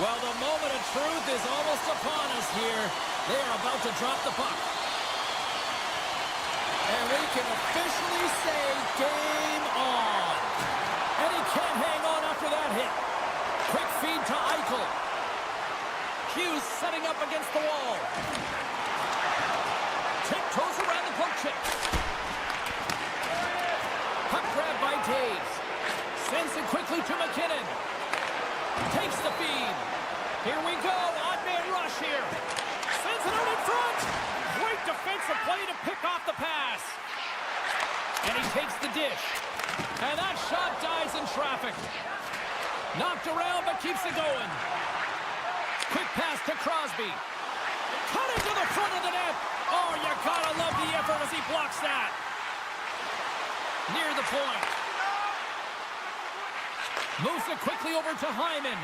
Well, the moment of truth is almost upon us here. They are about to drop the puck. And we can officially say game on. And he can't hang on after that hit. Quick feed to Eichel. Hughes setting up against the wall. Tiptoes around the poke check. Puck grab by Taves. Sends it quickly to McKinnon. Takes the feed. Here we go. Odd man rush here. Sends it out in front. Great defensive play to pick off the pass. And he takes the dish. And that shot dies in traffic. Knocked around but keeps it going. Quick pass to Crosby. Cut into the front of the net. Oh, you gotta love the effort as he blocks that. Near the point. Moves it quickly over to Hyman.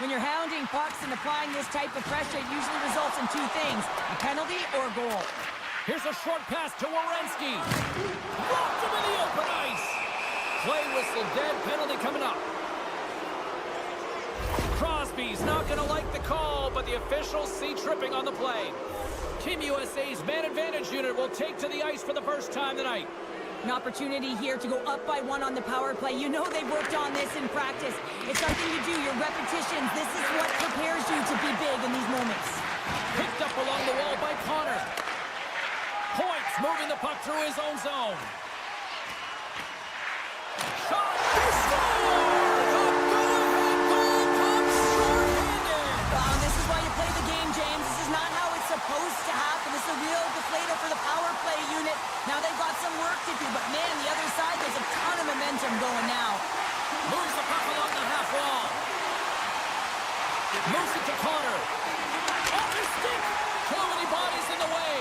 When you're hounding pucks and applying this type of pressure, it usually results in two things, a penalty or a goal. Here's a short pass to Werenski. Blocked him in the open ice. Play whistle dead, penalty coming up. Crosby's not going to like the call, but the officials see tripping on the play. Team USA's man advantage unit will take to the ice for the first time tonight. An opportunity here to go up by one on the power play. You know they've worked on this in practice. It's something you do, your repetitions. This is what prepares you to be big in these moments. Picked up along the wall by Connor. Points moving the puck through his own zone. Shot! Score! The go-ahead goal comes short-handed. This is why you play the game, James. This is not how it's supposed to happen. This is a real deflator for the power play unit. Now they've got some work to do, but man, the other side, there's a ton of momentum going now. Moves the puck along the half wall. Moves it to Connor. Off his stick. Too many bodies in the way.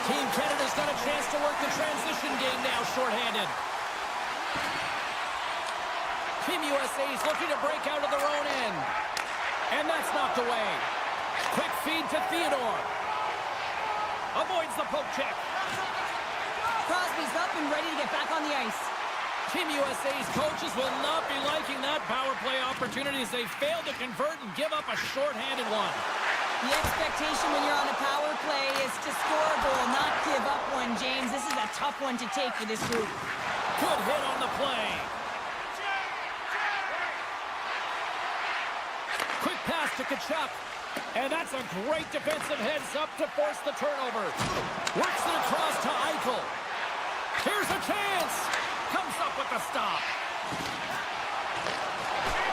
Team Canada's got a chance to work the transition game now, shorthanded. Team USA's looking to break out of their own end. And that's knocked away. Quick feed to Theodore. Avoids the poke check. Crosby's up and ready to get back on the ice. Team USA's coaches will not be liking that power play opportunity as they fail to convert and give up a shorthanded one. The expectation when you're on a power play is to score a goal, not give up one, James. This is a tough one to take for this group. Good hit on the play. Quick pass to Tkachuk. And that's a great defensive heads-up to force the turnover. Works it across to Eichel. Here's a chance. Comes up with the stop.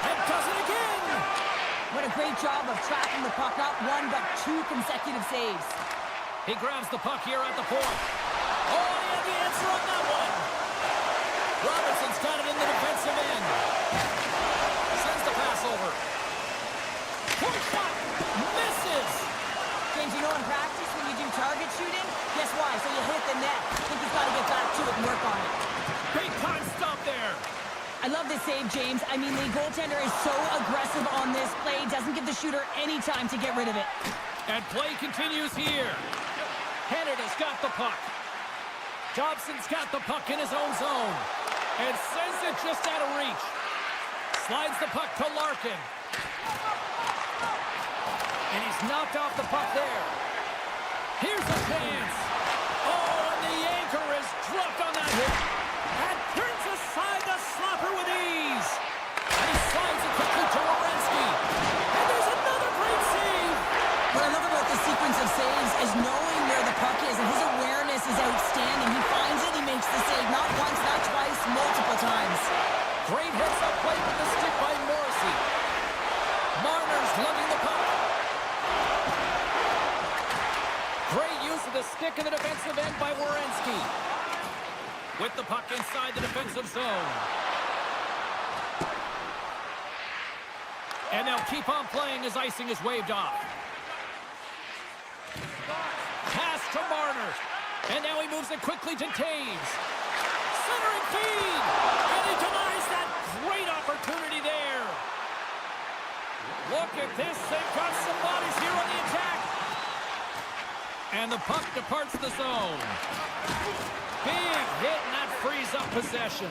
And does it again. What a great job of tracking the puck. Not one, but two consecutive saves. He grabs the puck here at the point. Oh, he had the answer on that one. Robertson's got it in the defensive end. Sends the pass over. Point shot. Misses. James, you know in practice when you do target shooting, guess why? So you hit the net. I think he's got to get back to it and work on it. Big time stop there. I love this save, James. I mean, the goaltender is so aggressive on this play. Doesn't give the shooter any time to get rid of it. And play continues here. Canada's got the puck. Dobson's got the puck in his own zone. And sends it just out of reach. Slides the puck to Larkin. And he's knocked off the puck there. Here's a chance. Oh, and the anchor is dropped on that hit. And turns aside the slapper with ease. And he slides it quickly to Werenski. And there's another great save. What I love about this sequence of saves is knowing where the puck is, and his awareness is outstanding. He finds it, he makes the save, not once, not twice, multiple times. Great hits up plate with the stick by Morrissey. Marner stick in the defensive end by Werenski. With the puck inside the defensive zone. And they'll keep on playing as icing is waved off. Pass to Marner. And now he moves it quickly to Taves. Centering feed. And he denies that great opportunity there. Look at this. They've got some bodies here on the attack. And the puck departs the zone. Big hit, and that frees up possession.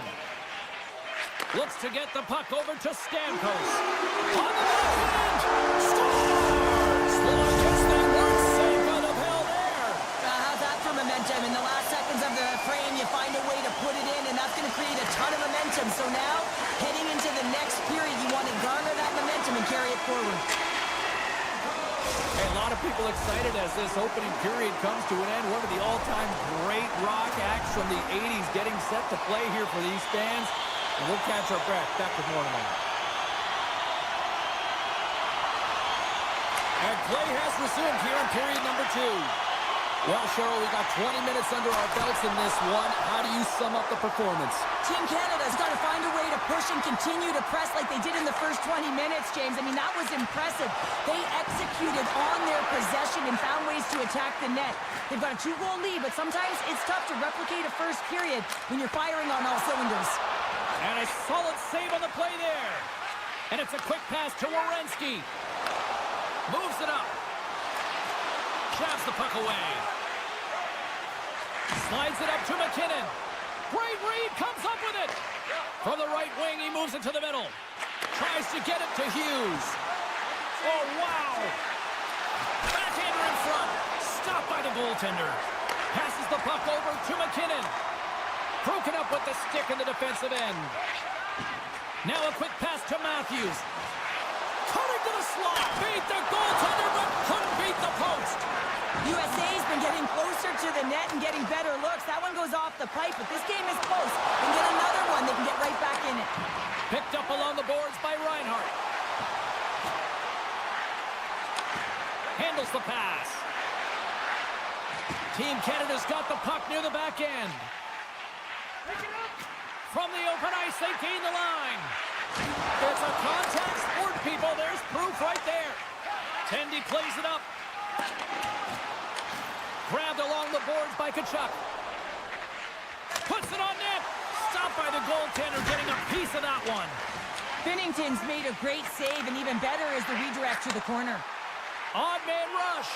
Looks to get the puck over to Stamkos. On the backhand! Scores! Well, I guess they weren't safe out of hell there. How's that for momentum? In the last seconds of the frame, you find a way to put it in, and that's going to create a ton of momentum. So now, heading into the next period, you want to garner that momentum and carry it forward. A lot of people excited as this opening period comes to an end. One of the all-time great rock acts from the 80s getting set to play here for these fans. And we'll catch our breath. Back with more in a moment. And play has resumed here in period number 2. Well, Cheryl, we got 20 minutes under our belts in this one. How do you sum up the performance? Team Canada's got to find a way to push and continue to press like they did in the first 20 minutes, James. I mean, that was impressive. They executed on their possession and found ways to attack the net. They've got a 2-goal lead, but sometimes it's tough to replicate a first period when you're firing on all cylinders. And a solid save on the play there. And it's a quick pass to Werenski. Moves it up. Shoves the puck away. Slides it up to McKinnon. Great read, comes up with it. From the right wing, he moves it to the middle. Tries to get it to Hughes. Oh, wow. Backhander in front. Stopped by the goaltender. Passes the puck over to McKinnon. Broken up with the stick in the defensive end. Now a quick pass to Matthews. Cutting to the slot. Beat the goaltender, but couldn't beat the post. USA's been getting closer to the net and getting better looks. That one goes off the pipe, but this game is close. And get another one, they can get right back in it. Picked up along the boards by Reinhart. Handles the pass. Team Canada's got the puck near the back end. From the open ice, they gain the line. It's a contact sport, people. There's proof right there. Tendy plays it up. Grabbed along the boards by Tkachuk. Puts it on net. Stopped by the goaltender, getting a piece of that one. Binnington's made a great save, and even better is the redirect to the corner. Odd man rush.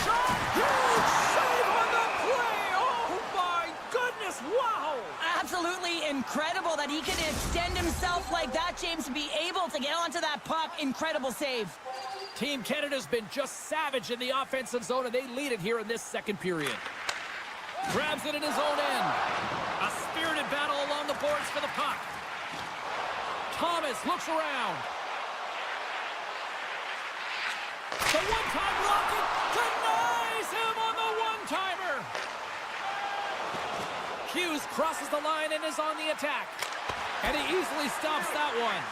Shot! Huge save on the play! Oh my goodness, wow! Absolutely incredible that he can extend himself like that, James, to be able to get onto that puck. Incredible save. Team Canada's been just savage in the offensive zone, and they lead it here in this second period. Grabs it in his own end. A spirited battle along the boards for the puck. Thomas looks around. The one-time rocket denies him on the one-timer. Hughes crosses the line and is on the attack. And he easily stops that one.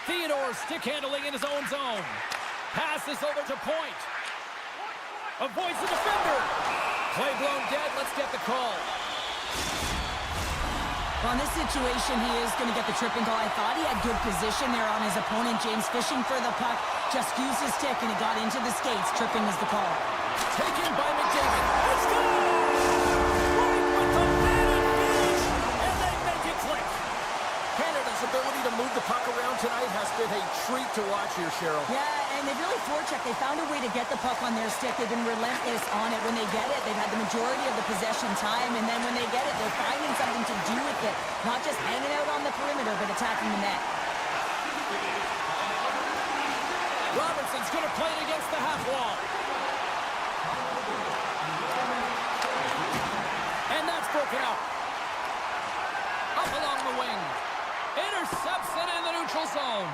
Theodore stick handling in his own zone. Passes over to Point. Avoids the defender. Play blown dead. Let's get the call. Well, in this situation, he is going to get the tripping call. I thought he had good position there on his opponent. James fishing for the puck. Just used his stick and it got into the skates. Tripping is the call. Taken by McDavid. It's good! Right with the batted finish. And they make it click. Canada's ability to move the puck around tonight has been a treat to watch here, Cheryl. Yeah, and they've really forechecked. They found a way to get the puck on their stick. They've been relentless on it. When they get it, they've had the majority of the possession time. And then when they get it, they're finding something to do with it. Not just hanging out on the perimeter, but attacking the net. Robertson's going to play it against the half wall. And that's broken up. Up along the wing. Intercepts it in the neutral zone.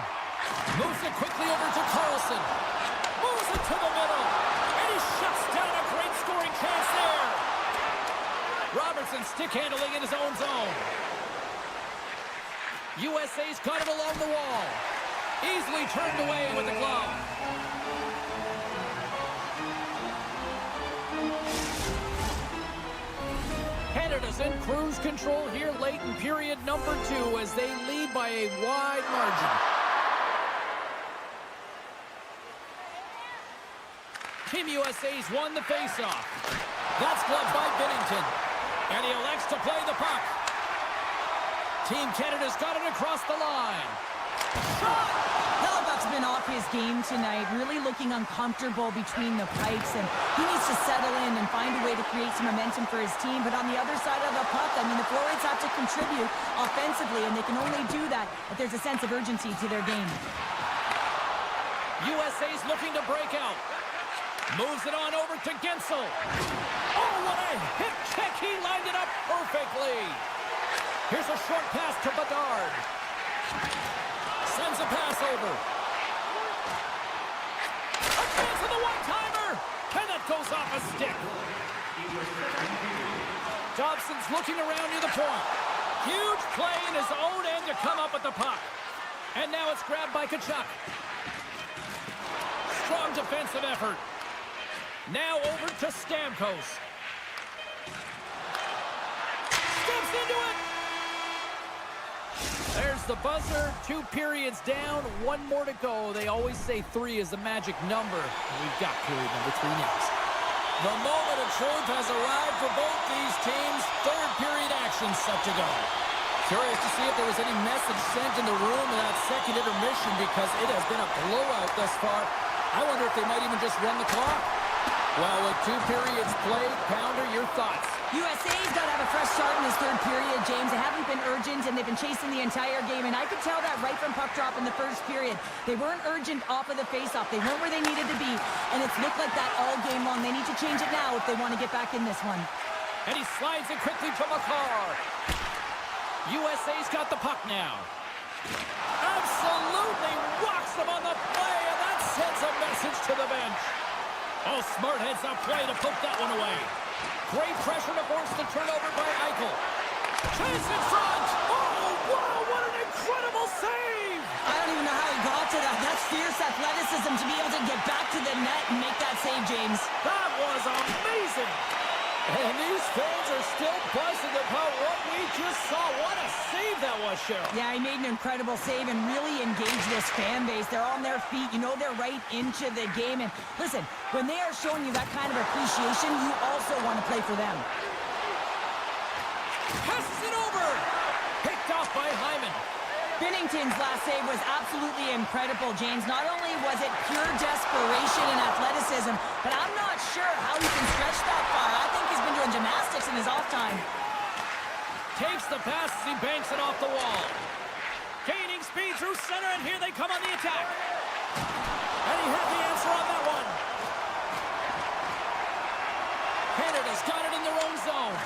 Moves it quickly over to Carlson. Moves it to the middle. And he shuts down a great scoring chance there. Robertson stick handling in his own zone. USA's got it along the wall. Easily turned away with the glove. Canada's in cruise control here late in period number 2 as they lead by a wide margin. Team USA's won the faceoff. That's gloved by Binnington. And he elects to play the puck. Team Canada's got it across the line. Shot! Hellebuck's been off his game tonight, really looking uncomfortable between the pipes, and he needs to settle in and find a way to create some momentum for his team. But on the other side of the puck, I mean, the forwards have to contribute offensively, and they can only do that if there's a sense of urgency to their game. USA's looking to break out. Moves it on over to Gensel. Oh, what a hip check. He lined it up perfectly. Here's a short pass to Bedard. Sends a pass over. A chance of the one-timer. And that goes off a stick. Dobson's looking around near the point. Huge play in his own end to come up with the puck. And now it's grabbed by Tkachuk. Strong defensive effort. Now over to Stamkos. Steps into it. There's the buzzer. 2 periods down. 1 more to go. They always say 3 is the magic number. We've got period number 3 next. The moment of truth has arrived for both these teams. 3rd period action set to go. Curious to see if there was any message sent in the room in that second intermission because it has been a blowout thus far. I wonder if they might even just run the clock. Well, with 2 periods played, Pounder, your thoughts? USA's got to have a fresh start in this 3rd period, James. They haven't been urgent, and they've been chasing the entire game, and I could tell that right from puck drop in the 1st period. They weren't urgent off of the faceoff. They weren't where they needed to be, and it's looked like that all game long. They need to change it now if they want to get back in this one. And he slides it quickly to McCarr. USA's got the puck now. Absolutely rocks him on the play, and that sends a message to the bench. Oh, smart heads up play to poke that one away. Great pressure to force the turnover by Eichel. Chase in front. Oh, wow, what an incredible save. I don't even know how he got to that. That's fierce athleticism to be able to get back to the net and make that save, James. That was amazing. And these fans are still buzzing about what we just saw. What a save that was, Cheryl. Yeah, he made an incredible save and really engaged this fan base. They're on their feet. You know they're right into the game. And listen, when they are showing you that kind of appreciation, you also want to play for them. Passes it over. Picked off by Hyman. Binnington's last save was absolutely incredible, James. Not only was it pure desperation and athleticism, but I'm not sure how he can stretch that far. I think he's been doing gymnastics in his off time. Takes the pass as he banks it off the wall. Gaining speed through center, and here they come on the attack. And he had the answer on that one. Canada's got it in their own zone.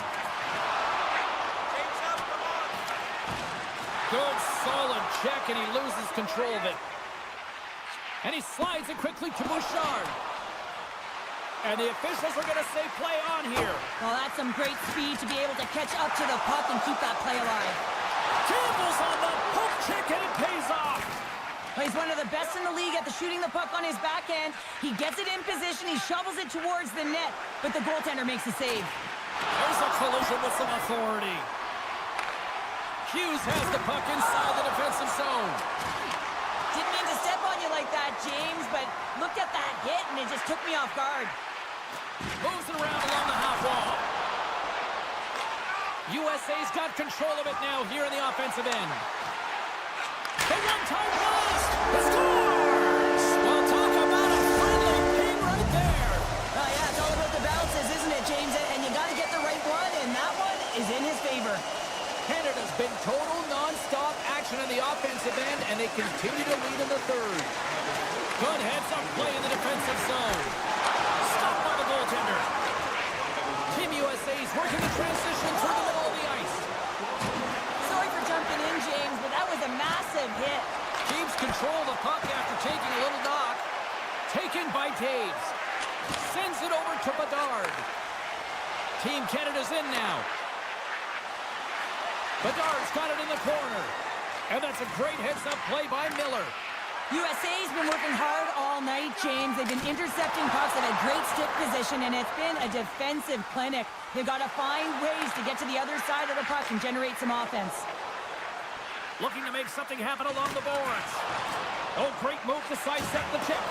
Good, solid check, and he loses control of it. And he slides it quickly to Bouchard. And the officials are going to say play on here. Well, that's some great speed to be able to catch up to the puck and keep that play alive. Campbell's on the poke check, and it pays off. He's one of the best in the league at the shooting the puck on his backhand. He gets it in position, he shovels it towards the net, but the goaltender makes the save. There's a collision with some authority. Hughes has the puck inside the defensive zone. Didn't mean to step on you like that, James, but looked at that hit and it just took me off guard. Moves it around along the half wall. USA's got control of it now here in the offensive end. The one-time pass. He scores! Well, talk about a friendly ping right there. Oh, yeah, it's all about the bounces, isn't it, James? And you got to get the right one, and that one is in his favor. Canada's been total non-stop action in the offensive end, and they continue to lead in the 3rd. Good heads-up play in the defensive zone. Stopped by the goaltender. Team USA's working the transition through the middle of the ice. Sorry for jumping in, James, but that was a massive hit. Keeps control of the puck after taking a little knock. Taken by Taves. Sends it over to Bedard. Team Canada's in now. Bedard's got it in the corner. And that's a great heads-up play by Miller. USA's been working hard all night, James. They've been intercepting pucks at a great stick position, and it's been a defensive clinic. They've got to find ways to get to the other side of the puck and generate some offense. Looking to make something happen along the boards. Oh, great move to sidestep the check.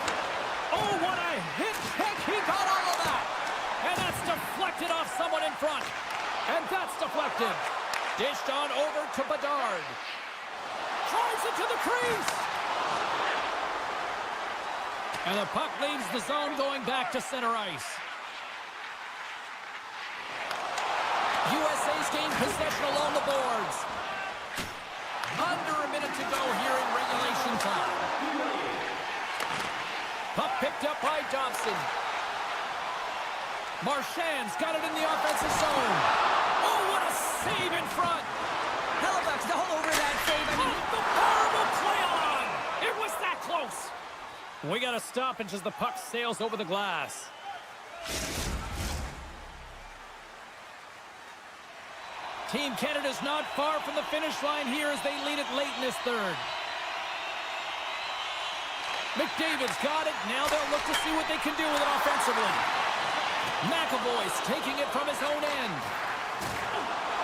Oh, what a hit check. He got all of that. And that's deflected off someone in front. And that's deflected. Dished on over to Bedard. Drives it to the crease. And the puck leaves the zone going back to center ice. USA's gained possession along the boards. Under a minute to go here in regulation time. Puck picked up by Dobson. Marchand's got it in the offensive zone. Oh, what a save in front. Hellebuck's all over that save. I mean, The bar will play on. It was that close. We got a stoppage as the puck sails over the glass. Team Canada's not far from the finish line here as they lead it late in this third. McDavid's got it. Now they'll look to see what they can do with it offensively. McAvoy's taking it from his own end.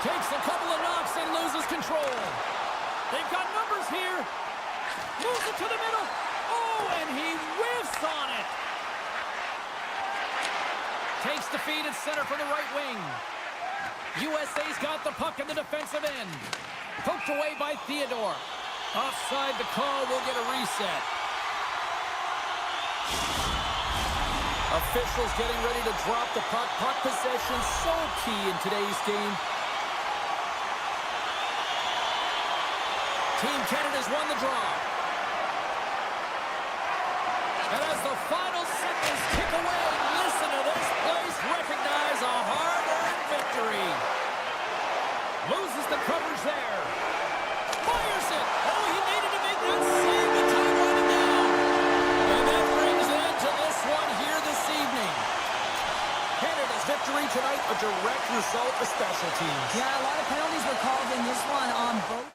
Takes a couple of knocks and loses control. They've got numbers here. Moves it to the middle. Oh, and he whiffs on it. Takes the feed at center for the right wing. USA's got the puck in the defensive end. Poked away by Theodore. Offside the call will get a reset. Officials getting ready to drop the puck. Puck possession so key in today's game. Team Canada's won the draw. And as the final seconds tick away, listen to this place recognize a hard-earned victory. Loses the coverage there. Fires it. Oh, he needed to make that save. The time running down. And that brings an end to this one here this evening. Canada's victory tonight, a direct result of special teams. yeah, a lot of penalties were called in this one on both.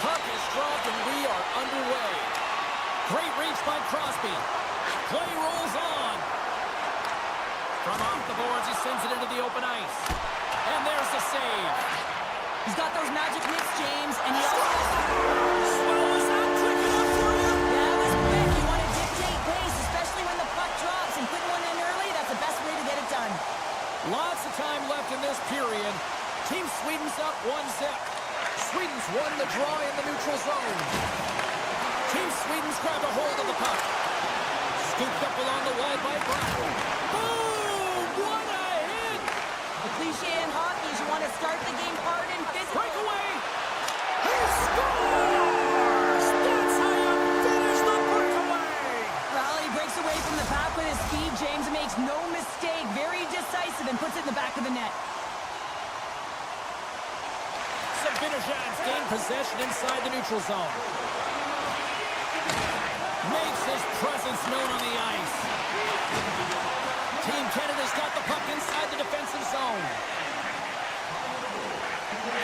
puck is dropped and we are underway. Great reach by Crosby. Play rolls on. From off the boards, he sends it into the open ice. And there's the save. He's got those magic mitts, James, and he also... Swell, is that quick enough for you? That was quick. You want to dictate pace, especially when the puck drops, and putting one in early, that's the best way to get it done. Lots of time left in this period. Team Sweden's up 1-0. Sweden's won the draw in the neutral zone. Team Sweden's grabbed a hold of the puck. Scooped up along the wall by Brown. Boom! What a hit! The cliche in hockey is you want to start the game hard and physical. Breakaway! He scores! That's how you finish the breakaway! Raleigh breaks away from the pack with his speed. James makes no mistake. Very decisive and puts it in the back of the net. Zibanejad's gained possession inside the neutral zone. Makes his presence known on the ice. Team Canada's got the puck inside the defensive zone.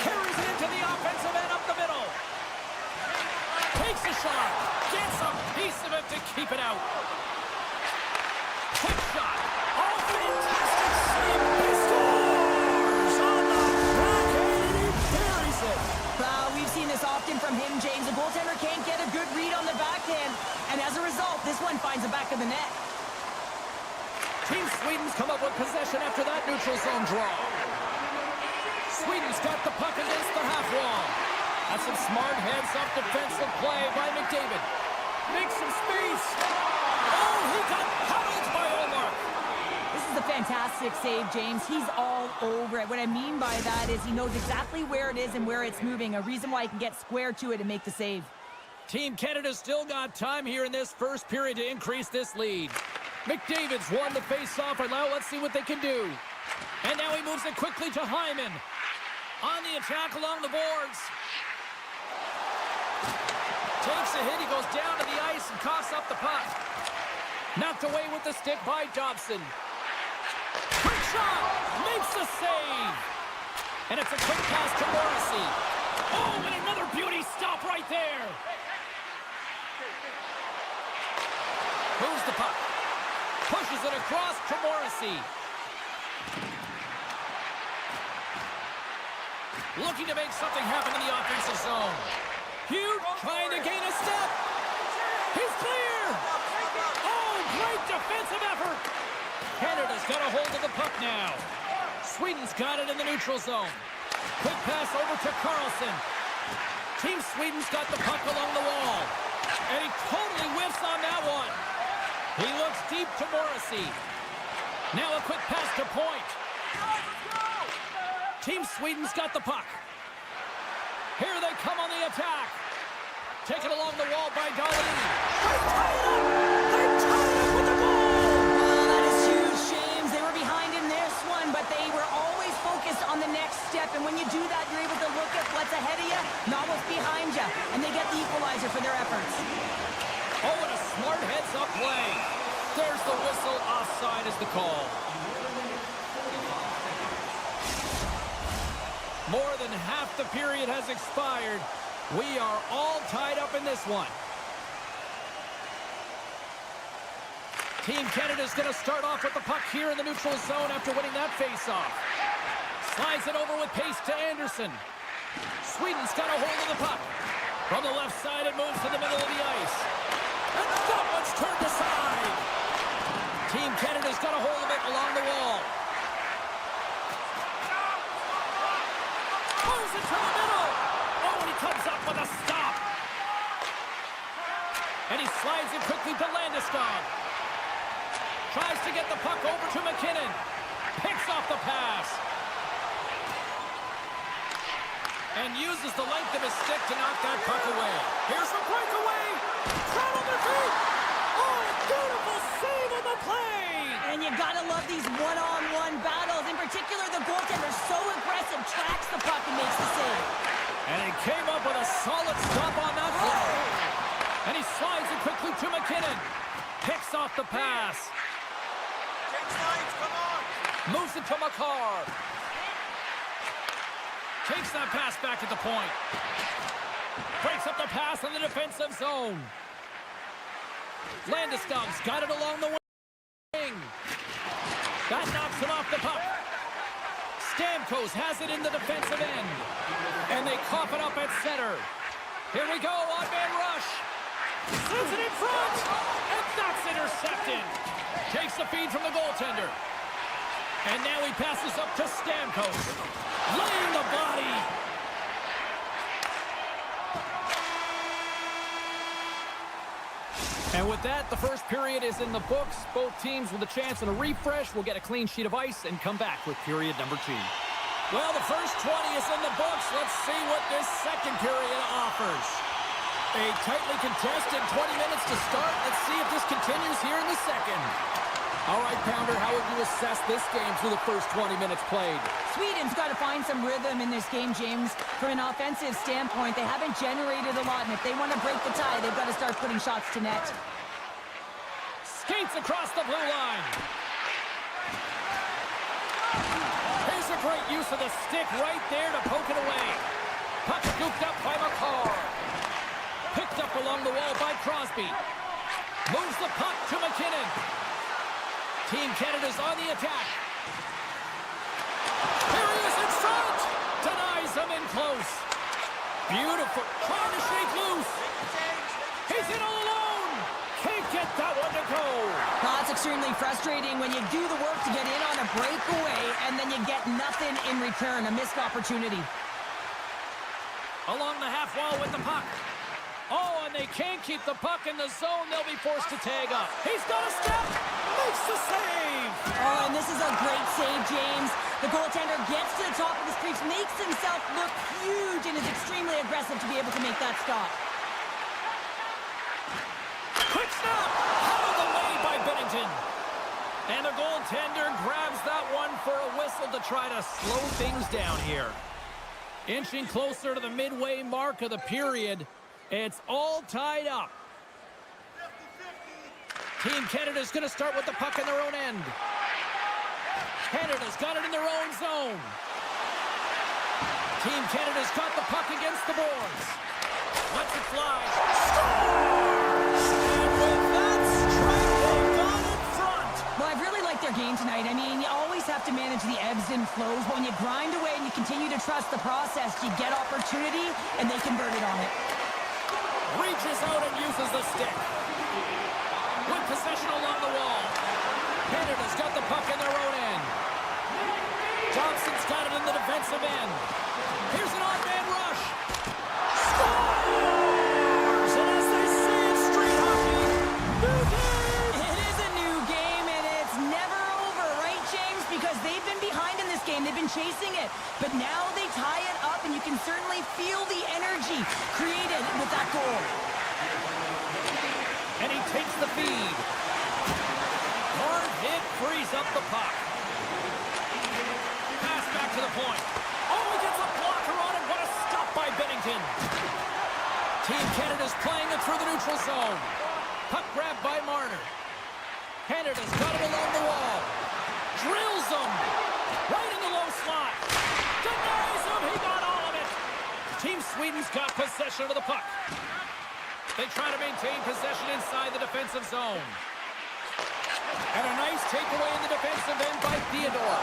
Carries it into the offensive end up the middle. Takes a shot. Gets a piece of it to keep it out. Quick shot. Oh, fantastic save. He scores on the backhand and he buries it. We've seen this often from him, James. The goaltender can't get a good read on the backhand, and as a result, this one finds the back of the net. Team Sweden's come up with possession after that neutral zone draw. Sweden's got the puck against the half wall. That's some smart heads-up defensive play by McDavid. Makes some space. Oh, he got huddled by Omar. This is a fantastic save, James. He's all over it. What I mean by that is he knows exactly where it is and where it's moving, a reason why he can get square to it and make the save. Team Canada's still got time here in this first period to increase this lead. McDavid's won the face-off, and now let's see what they can do. And now he moves it quickly to Hyman. On the attack along the boards. Takes a hit, he goes down to the ice and coughs up the puck. Knocked away with the stick by Dobson. Quick shot! Makes the save! And it's a quick pass to Morrissey. Oh, and another beauty stop right there! Moves the puck. Pushes it across to Morrissey. Looking to make something happen in the offensive zone. Hugh trying to gain a step. He's clear! Oh, great defensive effort! Canada's got a hold of the puck now. Sweden's got it in the neutral zone. Quick pass over to Carlson. Team Sweden's got the puck along the wall. And he totally whiffs on that one. He looks deep to Morrissey. Now a quick pass to Point. Team Sweden's got the puck. Here they come on the attack. Taken along the wall by Dahlin. They tie it up! They tie it up with the goal! Oh, that is huge, James. They were behind in this one, but they were always focused on the next step. And when you do that, you're able to look at what's ahead of you, not what's behind you. And they get the equalizer for their efforts. Oh, and a smart heads-up play. There's the whistle. Offside is the call. More than half the period has expired. We are all tied up in this one. Team Canada's going to start off with the puck here in the neutral zone after winning that face-off. Slides it over with pace to Anderson. Sweden's got a hold of the puck. From the left side, it moves to the middle of the ice. And that one's turned aside. Team Canada's got a hold of it along the wall. Pulls it to the middle. Oh, and he comes up with a stop. And he slides it quickly to Landeskog. Tries to get the puck over to McKinnon. Picks off the pass. And uses the length of his stick to knock that puck away. Here's the breakaway. Crowd on their feet. Oh, beautiful save on the play. And you gotta love these one-on-one battles. In particular, the goaltender so aggressive, tracks the puck and makes the save. And he came up with a solid stop on that play. And he slides it quickly to McKinnon. Picks off the pass. Moves it to McCarr. Takes that pass back at the point. Breaks up the pass in the defensive zone. Landeskog's got it along the wing. That knocks him off the puck. Stamkos has it in the defensive end. And they cough it up at center. Here we go, odd-man rush. Sends it in front. And that's intercepted. Takes the feed from the goaltender. And now he passes up to Stamkos. Laying the body. And with that, the first period is in the books. Both teams with a chance and a refresh will get a clean sheet of ice and come back with period number 2. Well, the first 20 is in the books. Let's see what this second period offers. A tightly contested 20 minutes to start. Let's see if this continues here in the second. All right, Pounder, how would you assess this game through the first 20 minutes played? Sweden's got to find some rhythm in this game, James. From an offensive standpoint, they haven't generated a lot, and if they want to break the tie, they've got to start putting shots to net. Skates across the blue line. Here's a great use of the stick right there to poke it away. Puck scooped up by McCarr. Picked up along the wall by Crosby. Moves the puck to McKinnon. Team Canada's on the attack. Here he is in front. Denies him in close. Beautiful. Trying to shake loose. He's in all alone. Can't get that one to go. Well, it's extremely frustrating when you do the work to get in on a breakaway and then you get nothing in return. A missed opportunity. Along the half wall with the puck. Oh, and they can't keep the puck in the zone. They'll be forced to tag up. He's got a step. Makes the save. Oh, and this is a great save, James. The goaltender gets to the top of his crease, makes himself look huge, and is extremely aggressive to be able to make that stop. Quick snap. Out of the way by Binnington. And the goaltender grabs that one for a whistle to try to slow things down here. Inching closer to the midway mark of the period. It's all tied up. Team Canada's going to start with the puck in their own end. Canada's got it in their own zone. Team Canada's got the puck against the boards. Lets it fly. Scores! And with that strike, they've gone in front. Well, I've really liked their game tonight. I mean, you always have to manage the ebbs and flows. But when you grind away and you continue to trust the process, you get opportunity, and they convert it on it. Reaches out and uses the stick. With possession along the wall. Canada's got the puck in their own end. Johnson's got it in the defensive end. Here's an odd-man rush. Scores! And as they say in street hockey, new game! It is a new game, and it's never over, right, James? Because they've been behind in this game. They've been chasing it. But now they tie it up, and you can certainly feel the energy created with that goal. And he takes the feed. Hard hit frees up the puck. Pass back to the point. Oh, he gets a blocker on it. What a stop by Binnington. Team Canada's playing it through the neutral zone. Puck grabbed by Marner. Canada's got it along the wall. Drills him. Right in the low slot. Denies him. He got all of it. Team Sweden's got possession of the puck. They try to maintain possession inside the defensive zone. And a nice takeaway in the defensive end by Theodore.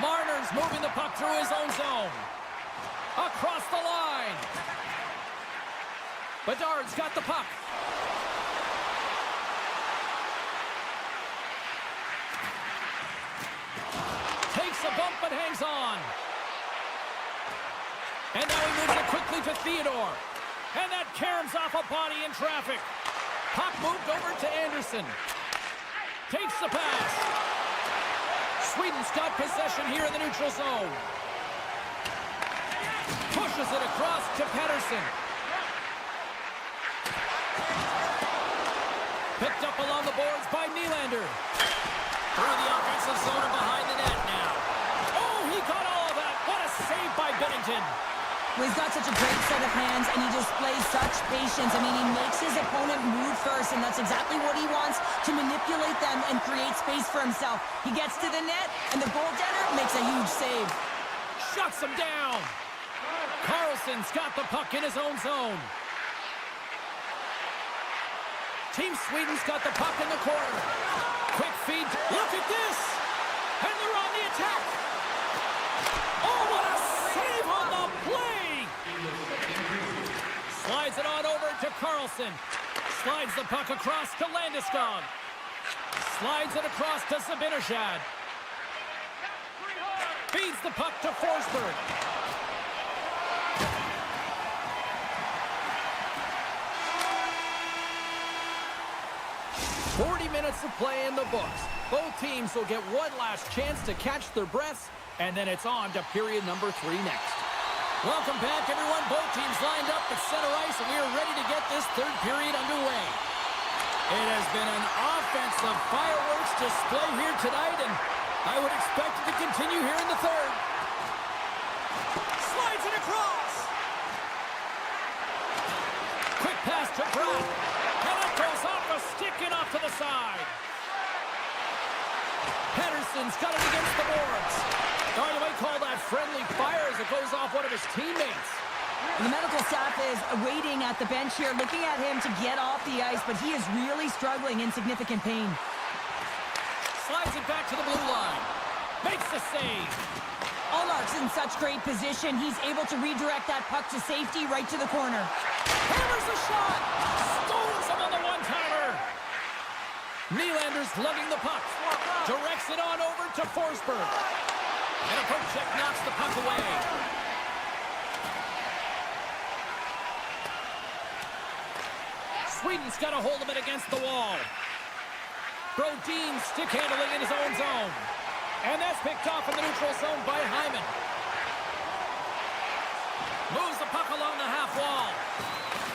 Marner's moving the puck through his own zone. Across the line. Bedard's got the puck. Takes a bump but hangs on. And now he moves it quickly to Theodore. And that caroms off a body in traffic. Puck moved over to Anderson. Takes the pass. Sweden's got possession here in the neutral zone. Pushes it across to Pettersson. Picked up along the boards by Nylander. Through the offensive zone and behind the net now. Oh, he got all of that. What a save by Binnington. Well, he's got such a great set of hands, and he displays such patience. I mean, he makes his opponent move first, and that's exactly what he wants, to manipulate them and create space for himself. He gets to the net, and the goaltender makes a huge save. Shuts him down. Carlson Pedersen's got the puck in his own zone. Team Sweden's got the puck in the corner. Quick feed. Look at this. And they're on the attack. Oh, what a save on the play. Slides it on over to Carlson. Slides the puck across to Landeskog. Slides it across to Zibanejad. Feeds the puck to Forsberg. 40 minutes of play in the books. Both teams will get one last chance to catch their breaths, and then it's on to period number 3 next. Welcome back, everyone. Both teams lined up at center ice, and we are ready to get this third period underway. It has been an offensive fireworks display here tonight, and I would expect it to continue here in the third. Slides it across. Quick pass to Brock. And it goes off a stick and off to the side. Pedersen's got it against the boards. Or you might call that friendly fire as it goes off one of his teammates. The medical staff is waiting at the bench here, looking at him to get off the ice, but he is really struggling in significant pain. Slides it back to the blue line. Makes the save. Allmark's in such great position. He's able to redirect that puck to safety right to the corner. Hammers the shot. Scores him on the one-timer. Nylander's lugging the puck. Directs it on over to Forsberg. And a poke check knocks the puck away. Sweden's got a hold of it against the wall. Brodin stick handling in his own zone. And that's picked off in the neutral zone by Hyman. Moves the puck along the half wall.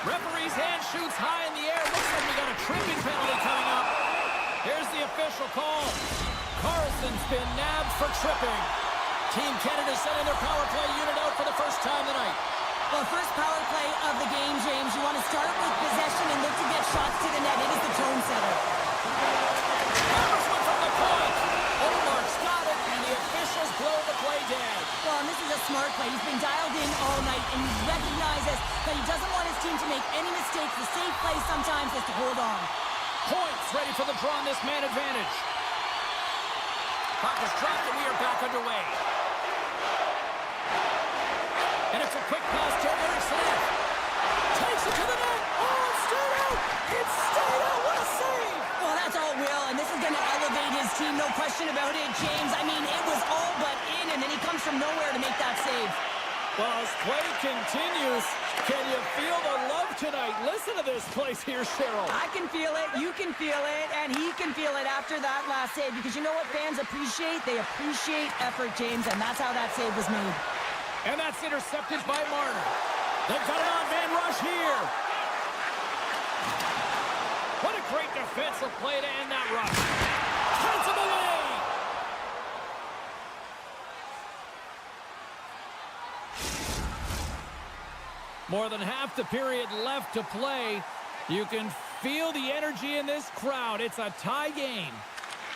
Referee's hand shoots high in the air. Looks like we got a tripping penalty coming up. Here's the official call. Carlson's been nabbed for tripping. Team Canada sending their power play unit out for the first time tonight. Well, first power play of the game, James. You want to start with possession and look to get shots to the net. It is the tone setter. Hammers one from the point. Allmark's got it, and the officials blow the play dead. Well, and this is a smart play. He's been dialed in all night, and he recognizes that he doesn't want his team to make any mistakes. The safe play sometimes is to hold on. Points ready for the draw on this man advantage. Puck is dropped, and we are back underway. And it's a quick pass to Eriksson. Takes it to the net. Oh, it's stayed out. It's stayed out. What a save. Well, that's all Will, and this is going to elevate his team, no question about it, James. I mean, it was all but in, and then he comes from nowhere to make that save. Well, as play continues, can you feel the love tonight? Listen to this place here, Cheryl. I can feel it, you can feel it, and he can feel it after that last save, because you know what fans appreciate? They appreciate effort, James, and that's how that save was made. And that's intercepted by Marner. They've got an on-man rush here. What a great defensive play to end that rush. Turns him away. More than half the period left to play. You can feel the energy in this crowd. It's a tie game.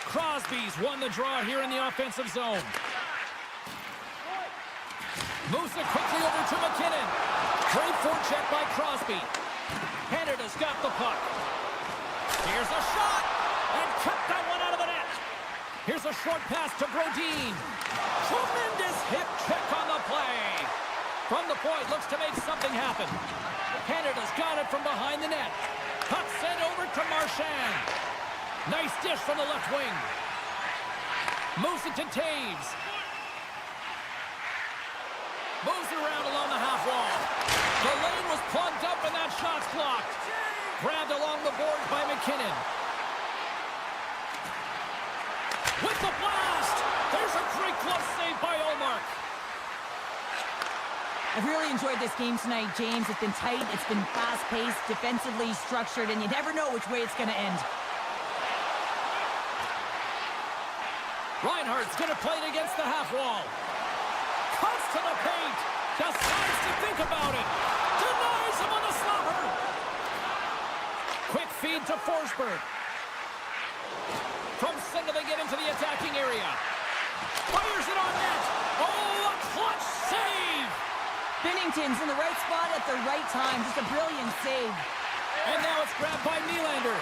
Crosby's won the draw here in the offensive zone. Moves it quickly over to McKinnon. Great forecheck by Crosby. Canada's got the puck. Here's a shot. And cut that one out of the net. Here's a short pass to Brodin. Tremendous hip check on the play. From the point, looks to make something happen. Canada's got it from behind the net. Puck sent over to Marchand. Nice dish from the left wing. Moves it to Taves. Moves it around along the half wall. The lane was plugged up and that shot's blocked. Grabbed along the boards by McKinnon. With the blast! There's a great close save by Allmark. I've really enjoyed this game tonight, James. It's been tight, it's been fast-paced, defensively structured, and you never know which way it's going to end. Reinhardt's going to play it against the half wall. Cuts to the paint. Decides to think about it. Denies him on the slapper. Quick feed to Forsberg. From center they get into the attacking area. Fires it on net. Oh, a clutch save. Binnington's in the right spot at the right time. Just a brilliant save. And now it's grabbed by Nylander.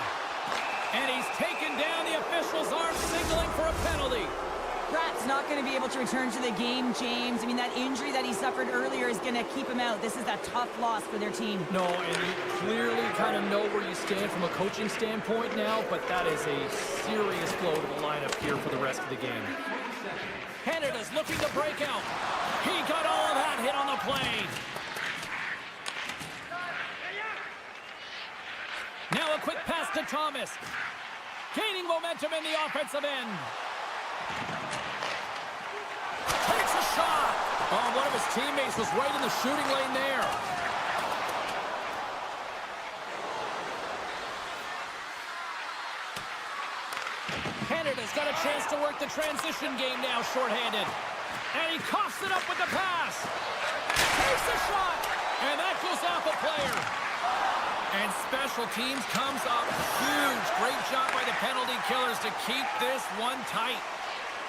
And he's taken down. The officials are signaling for a penalty. Pratt's not going to be able to return to the game, James. I mean, that injury that he suffered earlier is going to keep him out. This is a tough loss for their team. No, and you clearly kind of know where you stand from a coaching standpoint now, but that is a serious blow to the lineup here for the rest of the game. Canada's looking to break out. He got all of that hit on the plane. Now a quick pass to Thomas. Gaining momentum in the offensive end. Takes a shot. Oh, one of his teammates was right in the shooting lane there. Canada's got a chance to work the transition game now, shorthanded. And he coughs it up with the pass. Takes a shot. And that goes off a player. And special teams comes up huge. Great job by the penalty killers to keep this one tight.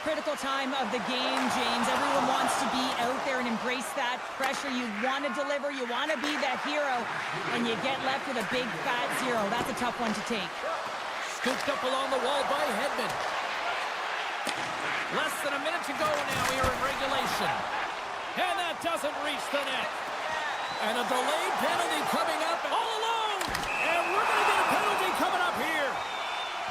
Critical time of the game, James. Everyone wants to be out there and embrace that pressure. You want to deliver. You want to be that hero. And you get left with a big, fat zero. That's a tough one to take. Scooped up along the wall by Hedman. Less than a minute to go now here in regulation. And that doesn't reach the net. And a delayed penalty coming up all alone. And we're going to get a penalty coming up here.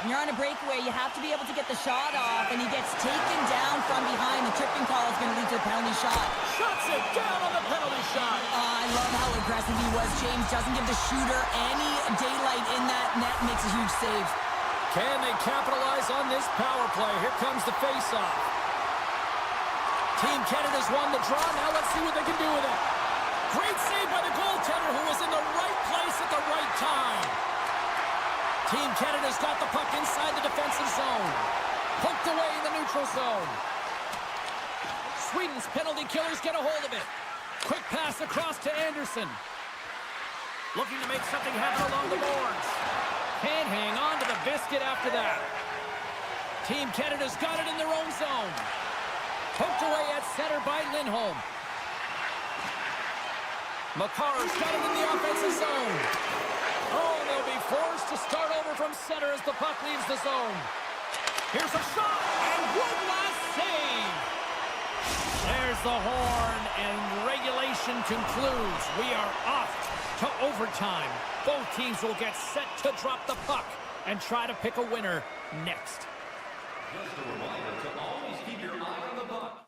When you're on a breakaway, you have to be able to get the shot off, and he gets taken down from behind. The tripping call is going to lead to a penalty shot. Shuts it down on the penalty shot. I love how aggressive he was, James. Doesn't give the shooter any daylight in that net. Makes a huge save. Can they capitalize on this power play? Here comes the face-off. Team Canada's won the draw. Now let's see what they can do with it. Great save by the goaltender, who was in the right place at the right time. Team Canada's got the puck inside the defensive zone. Poked away in the neutral zone. Sweden's penalty killers get a hold of it. Quick pass across to Anderson. Looking to make something happen along the boards. Can't hang on to the biscuit after that. Team Canada's got it in their own zone. Poked away at center by Lindholm. Makar's got it in the offensive zone. Oh, and they'll be forced to start over from center as the puck leaves the zone. Here's a shot, and one last save. There's the horn, and regulation concludes. We are off to overtime. Both teams will get set to drop the puck and try to pick a winner next. Just a reminder to always keep your eye on the puck.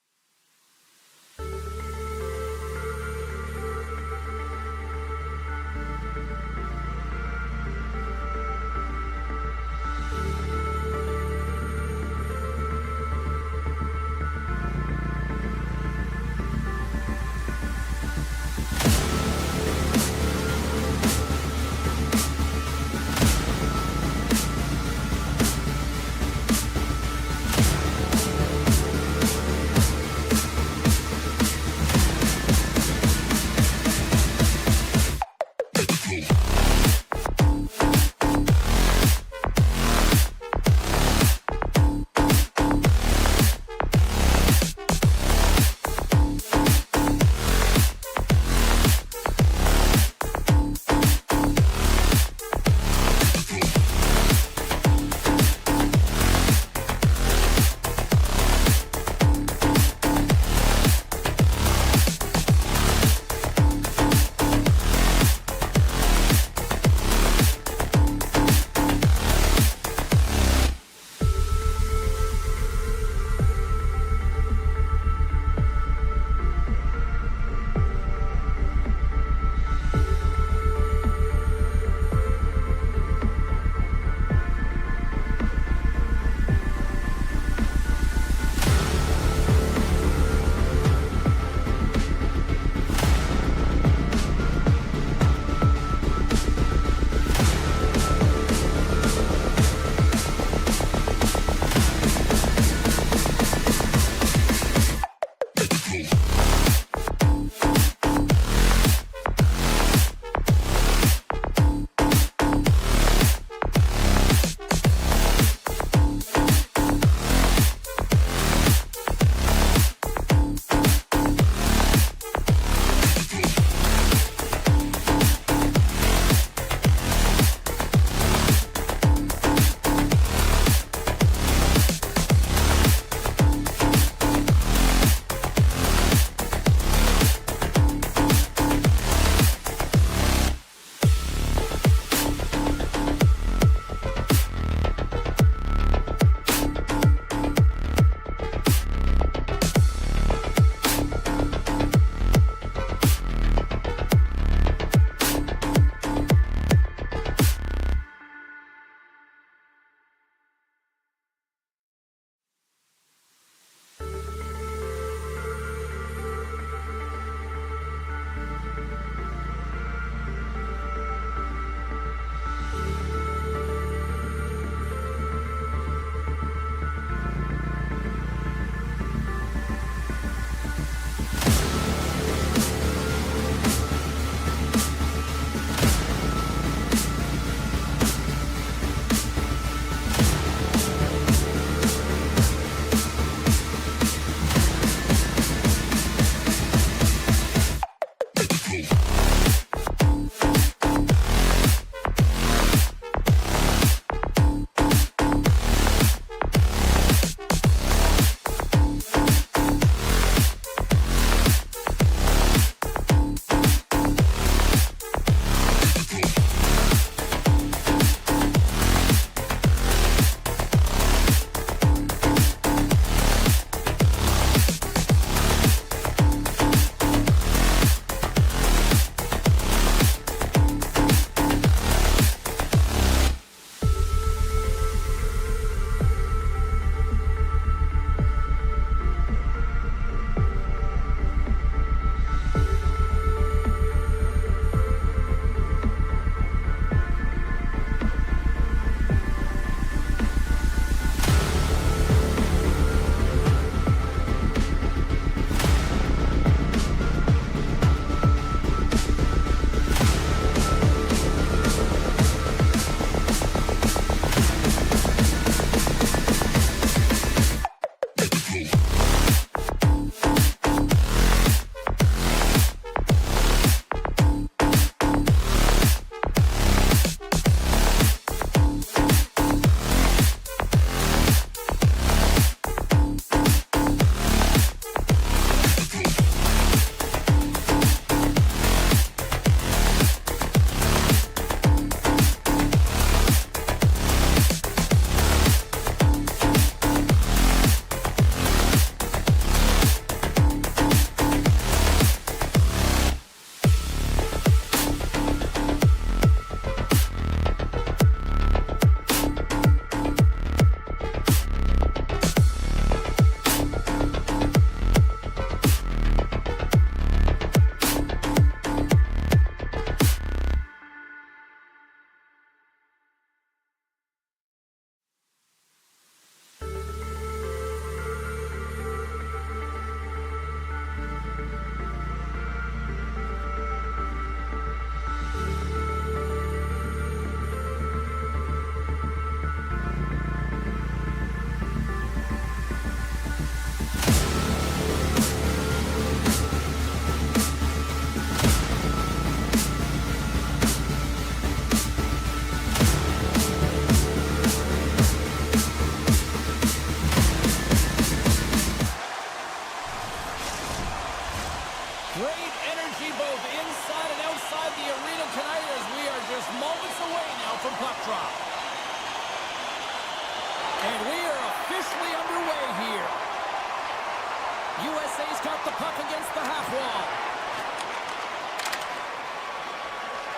USA's got the puck against the half wall.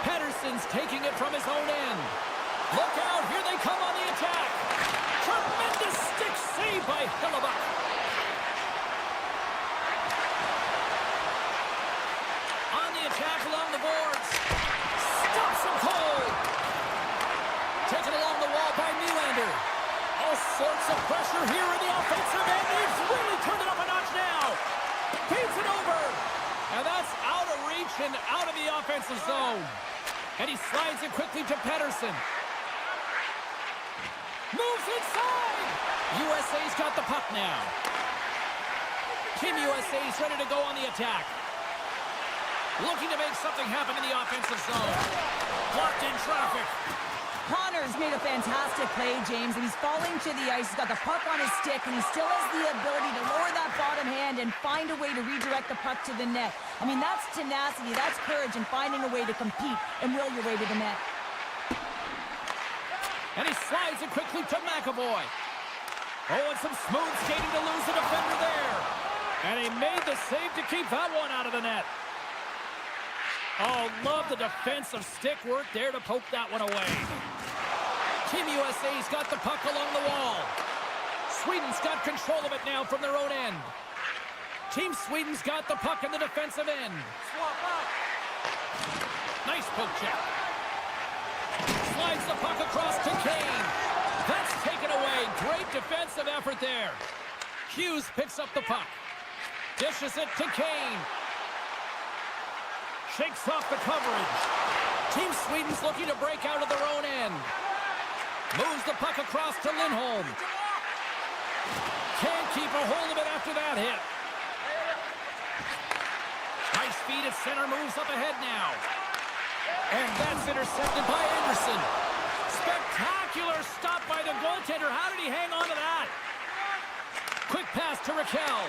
Pettersson's taking it from his own end. Look out, here they come on the attack. Tremendous stick save by Hellebuck. On the attack along the boards. Stops him cold. Taken along the wall by Nylander. All sorts of pressure here in the offensive end. He's really turned it up a notch now. Beats it over. And that's out of reach and out of the offensive zone. And he slides it quickly to Pettersson. Moves inside. USA's got the puck now. Team USA's ready to go on the attack. Looking to make something happen in the offensive zone. Blocked in traffic. Connor's made a fantastic play, James, and he's falling to the ice. He's got the puck on his stick, and he still has the ability to lower that bottom hand and find a way to redirect the puck to the net. I mean, that's tenacity, that's courage, and finding a way to compete and will your way to the net. And he slides it quickly to McAvoy. Oh, and some smooth skating to lose the defender there. And he made the save to keep that one out of the net. Oh, love the defensive stick work there to poke that one away. Team USA's got the puck along the wall. Sweden's got control of it now from their own end. Team Sweden's got the puck in the defensive end. Swap out. Nice poke check. Slides the puck across to Kane. That's taken away. Great defensive effort there. Hughes picks up the puck. Dishes it to Kane. Shakes off the coverage. Team Sweden's looking to break out of their own end. Moves the puck across to Lindholm. Can't keep a hold of it after that hit. Nice feet at center, moves up ahead now. And that's intercepted by Anderson. Spectacular stop by the goaltender. How did he hang on to that? Quick pass to Raquel.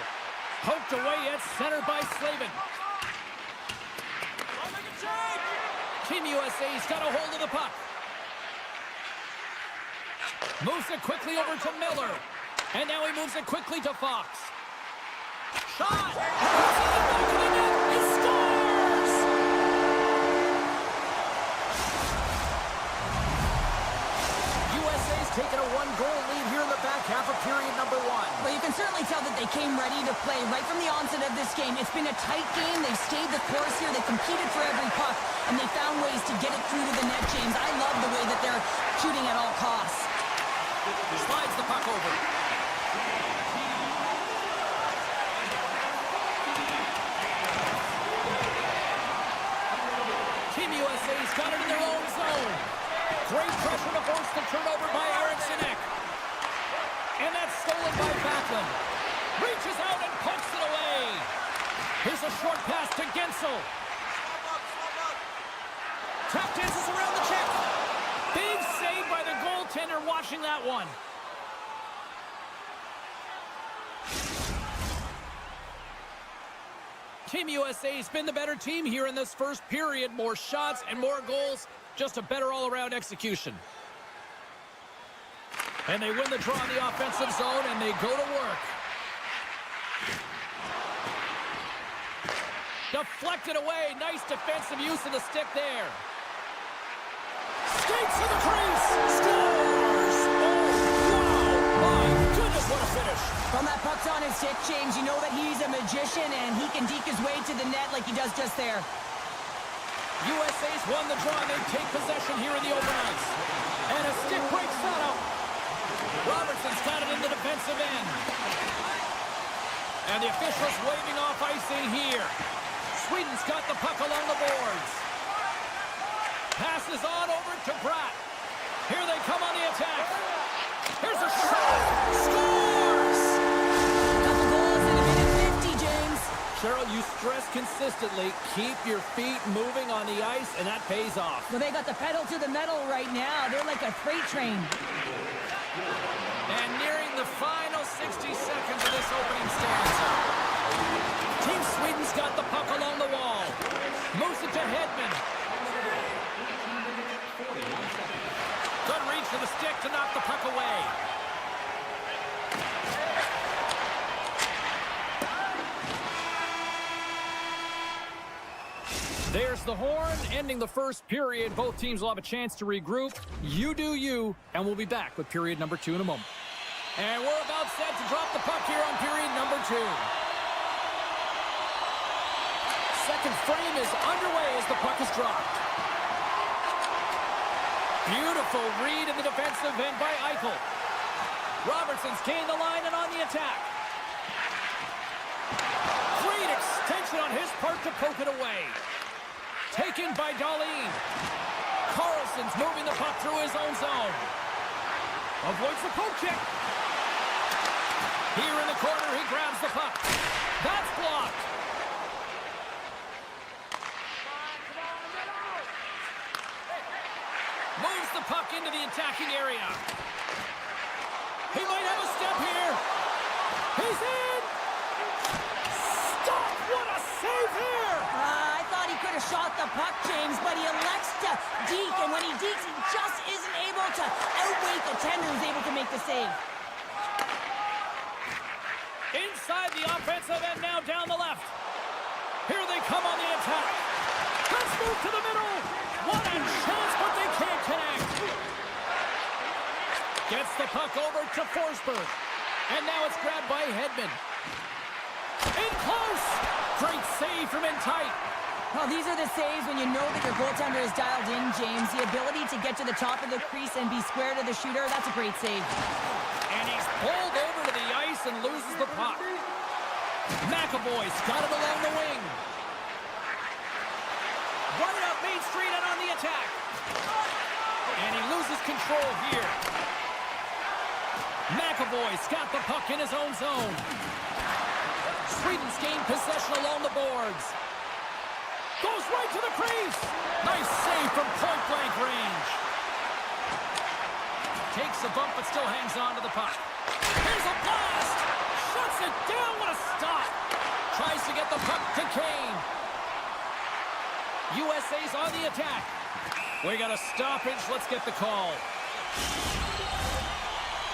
Poked away at center by Slavin. Team USA's got a hold of the puck. Moves it quickly over to Miller. And now he moves it quickly to Fox. Shot! He scores! USA's taken a one-goal lead here in the back half of period number one. Well, you can certainly tell that they came ready to play right from the onset of this game. It's been a tight game. They've stayed the course here. They competed for every puck, and they found ways to get it through to the net, James. I love the way that they're shooting at all costs. Slides the puck over. Team USA's got it in their own zone. Great pressure to force the turnover by Eriksson. And that's stolen by Backlund. Reaches out and pokes it away. Here's a short pass to Gensel. Tap dances around the check. Big save by the goaltender watching that one. Team USA's been the better team here in this first period. More shots and more goals. Just a better all-around execution. And they win the draw in the offensive zone, and they go to work. Deflected away. Nice defensive use of the stick there. Skates to the crease. Scores! Oh, wow. My goodness, what a finish. From that puck's on his stick, James, you know that he's a magician, and he can deke his way to the net like he does just there. USA's won the draw, and they take possession here in the open ice. And a stick breaks that up. Robertson's got it in the defensive end. And the officials waving off icing here. Sweden's got the puck along the boards. Passes on over to Pratt. Here they come on the attack. Here's a shot. Scores! Couple goals in a minute 50, James. Cheryl, you stress consistently, keep your feet moving on the ice, and that pays off. Well, they got the pedal to the metal right now. They're like a freight train. And nearing the final 60 seconds of this opening stanza. Team Sweden's got the puck along the wall. Moves it to Hedman. Good reach to the stick to knock the puck away. There's the horn, ending the first period. Both teams will have a chance to regroup. You do you, and we'll be back with period number 2 in a moment. And we're about set to drop the puck here on period number 2. Second frame is underway as the puck is dropped. Beautiful read in the defensive end by Eichel. Robertson's gained the line and on the attack. Great extension on his part to poke it away. Taken by Dahlin. Carlson's moving the puck through his own zone. Avoids the poke check. Here in the corner, he grabs the puck. That's blocked. Moves the puck into the attacking area. He might have a step here. He's in. Stop! What a save here! I thought he could have shot the puck, James, but he elects to deke, and when he dekes, he just isn't able to outweigh the tender who's able to make the save. Inside the offensive end, now down the left. Here they come on the attack. Let's move to the middle. What a chance, but they can't connect. Gets the puck over to Forsberg. And now it's grabbed by Hedman. In close. Great save from in tight. Well, these are the saves when you know that your goaltender is dialed in, James. The ability to get to the top of the crease and be square to the shooter, that's a great save. And he's pulled over to the ice and loses the puck. McAvoy's got it along the wing. Right up Main Street and on the attack. And he loses control here. McAvoy's got the puck in his own zone. Sweden's gained possession along the boards. Goes right to the crease. Nice save from point-blank range. Takes a bump but still hangs on to the puck. Here's a blast. Shuts it down. What a stop. Tries to get the puck to Kane. USA's on the attack. We got a stoppage. Let's get the call.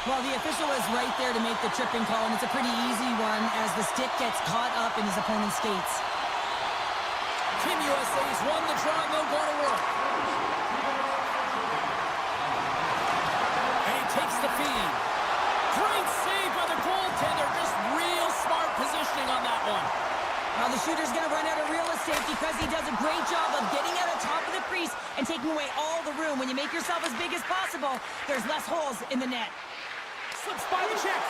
Well, the official is right there to make the tripping call, and it's a pretty easy one as the stick gets caught up in his opponent's skates. Team USA's won the draw, and they'll go to work. And he takes the feed. Great save by the goaltender. Just real smart positioning on that one. Now the shooter's going to run out of real estate because he does a great job of getting out of top of the crease and taking away all the room. When you make yourself as big as possible, there's less holes in the net. Slips by the check.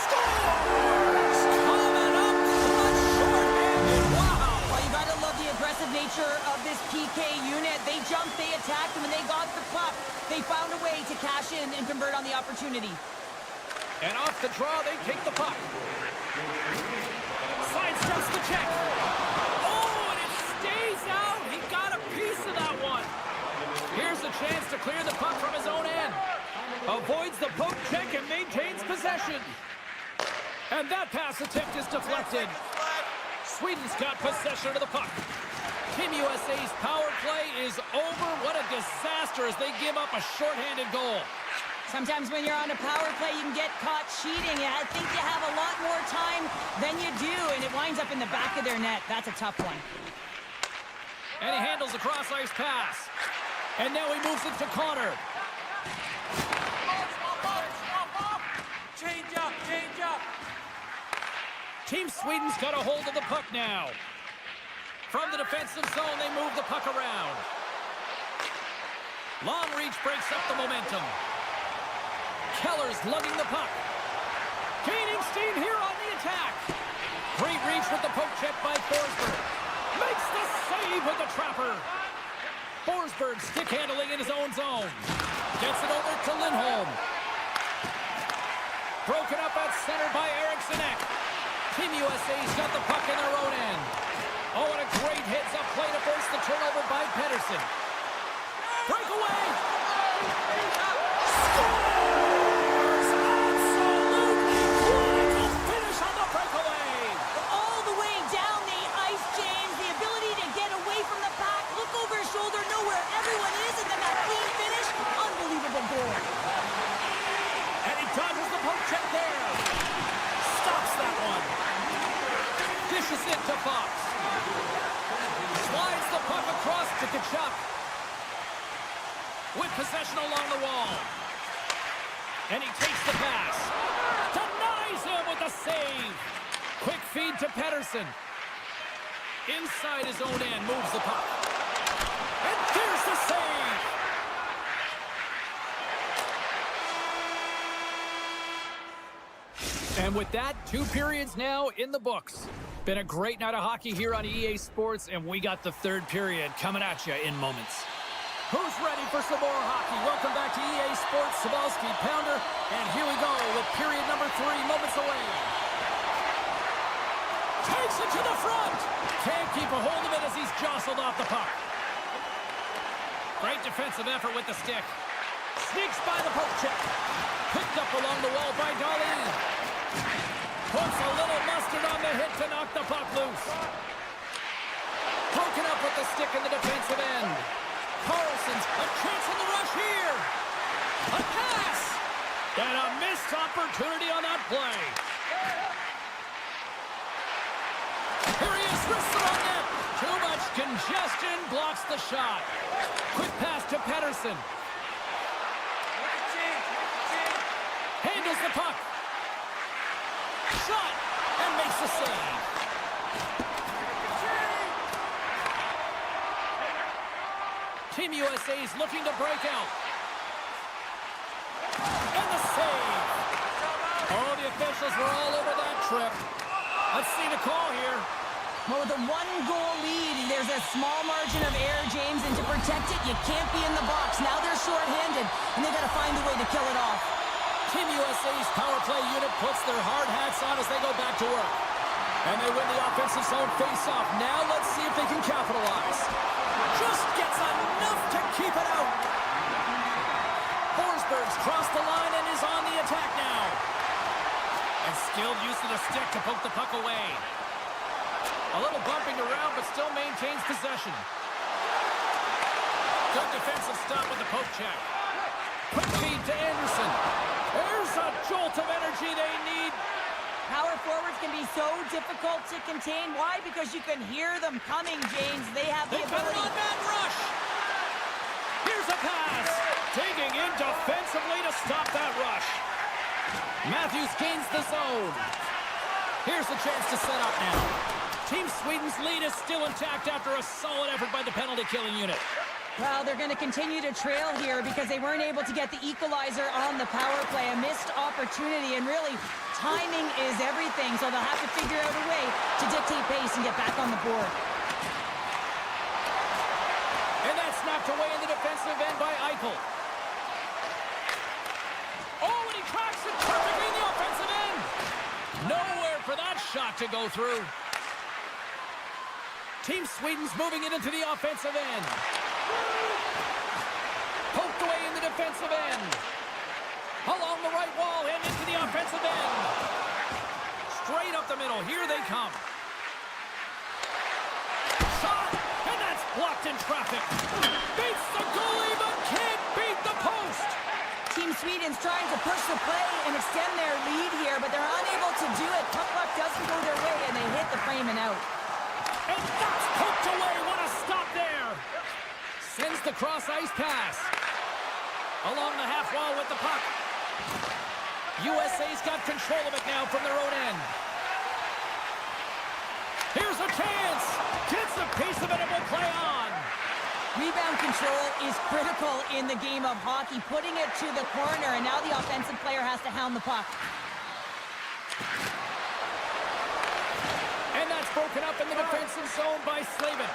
Scores! Coming up clutch short-handed. Wow! Well, you got to love the aggressive nature of this PK unit. They jumped, they attacked, and when they got the puck, they found a way to cash in and convert on the opportunity. And off the draw, they take the puck. Sidesteps the check. Oh, and it stays out. He got a piece of that one. Here's a chance to clear the puck from his own end. Avoids the poke check and maintains possession. And that pass attempt is deflected. Sweden's got possession of the puck. Team USA's power play is over. What a disaster as they give up a shorthanded goal. Sometimes when you're on a power play, you can get caught cheating. I think you have a lot more time than you do, and it winds up in the back of their net. That's a tough one. And he handles the cross-ice pass. And now he moves it to Connor. Change up, change up. Team Sweden's got a hold of the puck now. From the defensive zone, they move the puck around. Long reach breaks up the momentum. Keller's lugging the puck. Gaining steam here on the attack. Great reach with the poke check by Forsberg. Makes the save with the trapper. Forsberg stick handling in his own zone. Gets it over to Lindholm. Broken up at center by Eriksson. Team USA's got the puck in their own end. Oh, and a great hits up play to force the turnover by Pettersson. Breakaway. Scores! Absolutely critical finish on the breakaway. All the way down the ice, James. The ability to get away from the pack, look over his shoulder, know where everyone is, and then that clean finish. Unbelievable goal. And he dodges the poke check there. Stops that one. Dishes it to Fox. Slides the puck across to Kachuk. With possession along the wall. And he takes the pass. Denies him with a save. Quick feed to Pettersson. Inside his own end, moves the puck. And there's the save. And with that, 2 periods now in the books. Been a great night of hockey here on EA Sports, and we got the 3rd period coming at you in moments. Who's ready for some more hockey? Welcome back to EA Sports, Sabalski, Pounder, and here we go with period number 3, moments away. Takes it to the front. Can't keep a hold of it as he's jostled off the puck. Great defensive effort with the stick. Sneaks by the poke check. Picked up along the wall by Darlene. Puts a little mustard on the hit to knock the puck loose. Broken up with the stick in the defensive end. Carlson's a chance in the rush here. A pass. And a missed opportunity on that play. Here he is, wrists it on net. Too much congestion, blocks the shot. Quick pass to Pettersson. Handles the puck. Shot and makes the save. Team USA's looking to break out. And the save. Oh, the officials were all over that trip. Let's see the call here. Well, with a 1-goal lead, there's a small margin of error, James, and to protect it, you can't be in the box. Now they're shorthanded, and they got to find a way to kill it off. Team USA's power play unit puts their hard hats on as they go back to work. And they win the offensive zone face-off. Now let's see if they can capitalize. Just gets enough to keep it out. Forsberg's crossed the line and is on the attack now. And skilled use of the stick to poke the puck away. A little bumping around, but still maintains possession. Good defensive stop with the poke check. Quick feed to Anderson. There's a jolt of energy they need. Power forwards can be so difficult to contain. Why? Because you can hear them coming, James. They have the They've got an ability. on-man rush. Here's a pass. Digging in defensively to stop that rush. Matthews gains the zone. Here's the chance to set up now. Team Sweden's lead is still intact after a solid effort by the penalty-killing unit. Well, they're going to continue to trail here because they weren't able to get the equalizer on the power play. A missed opportunity, and really, timing is everything, so they'll have to figure out a way to dictate pace and get back on the board. And that's knocked away in the defensive end by Eichel. Oh, and he cracks it perfectly in the offensive end. Nowhere for that shot to go through. Team Sweden's moving it into the offensive end. Poked away in the defensive end. Along the right wall and into the offensive end. Straight up the middle. Here they come. Shot! And that's blocked in traffic. Beats the goalie, but can't beat the post. Team Sweden's trying to push the play and extend their lead here, but they're unable to do it. Puck doesn't go their way, and they hit the frame and out. And that's poked away. What a stop there. Sends the cross-ice pass. Along the half wall with the puck. USA's got control of it now from their own end. Here's a chance. Gets a piece of it and will play on. Rebound control is critical in the game of hockey. Putting it to the corner, and now the offensive player has to hound the puck. And that's broken up in the defensive zone by Slavin.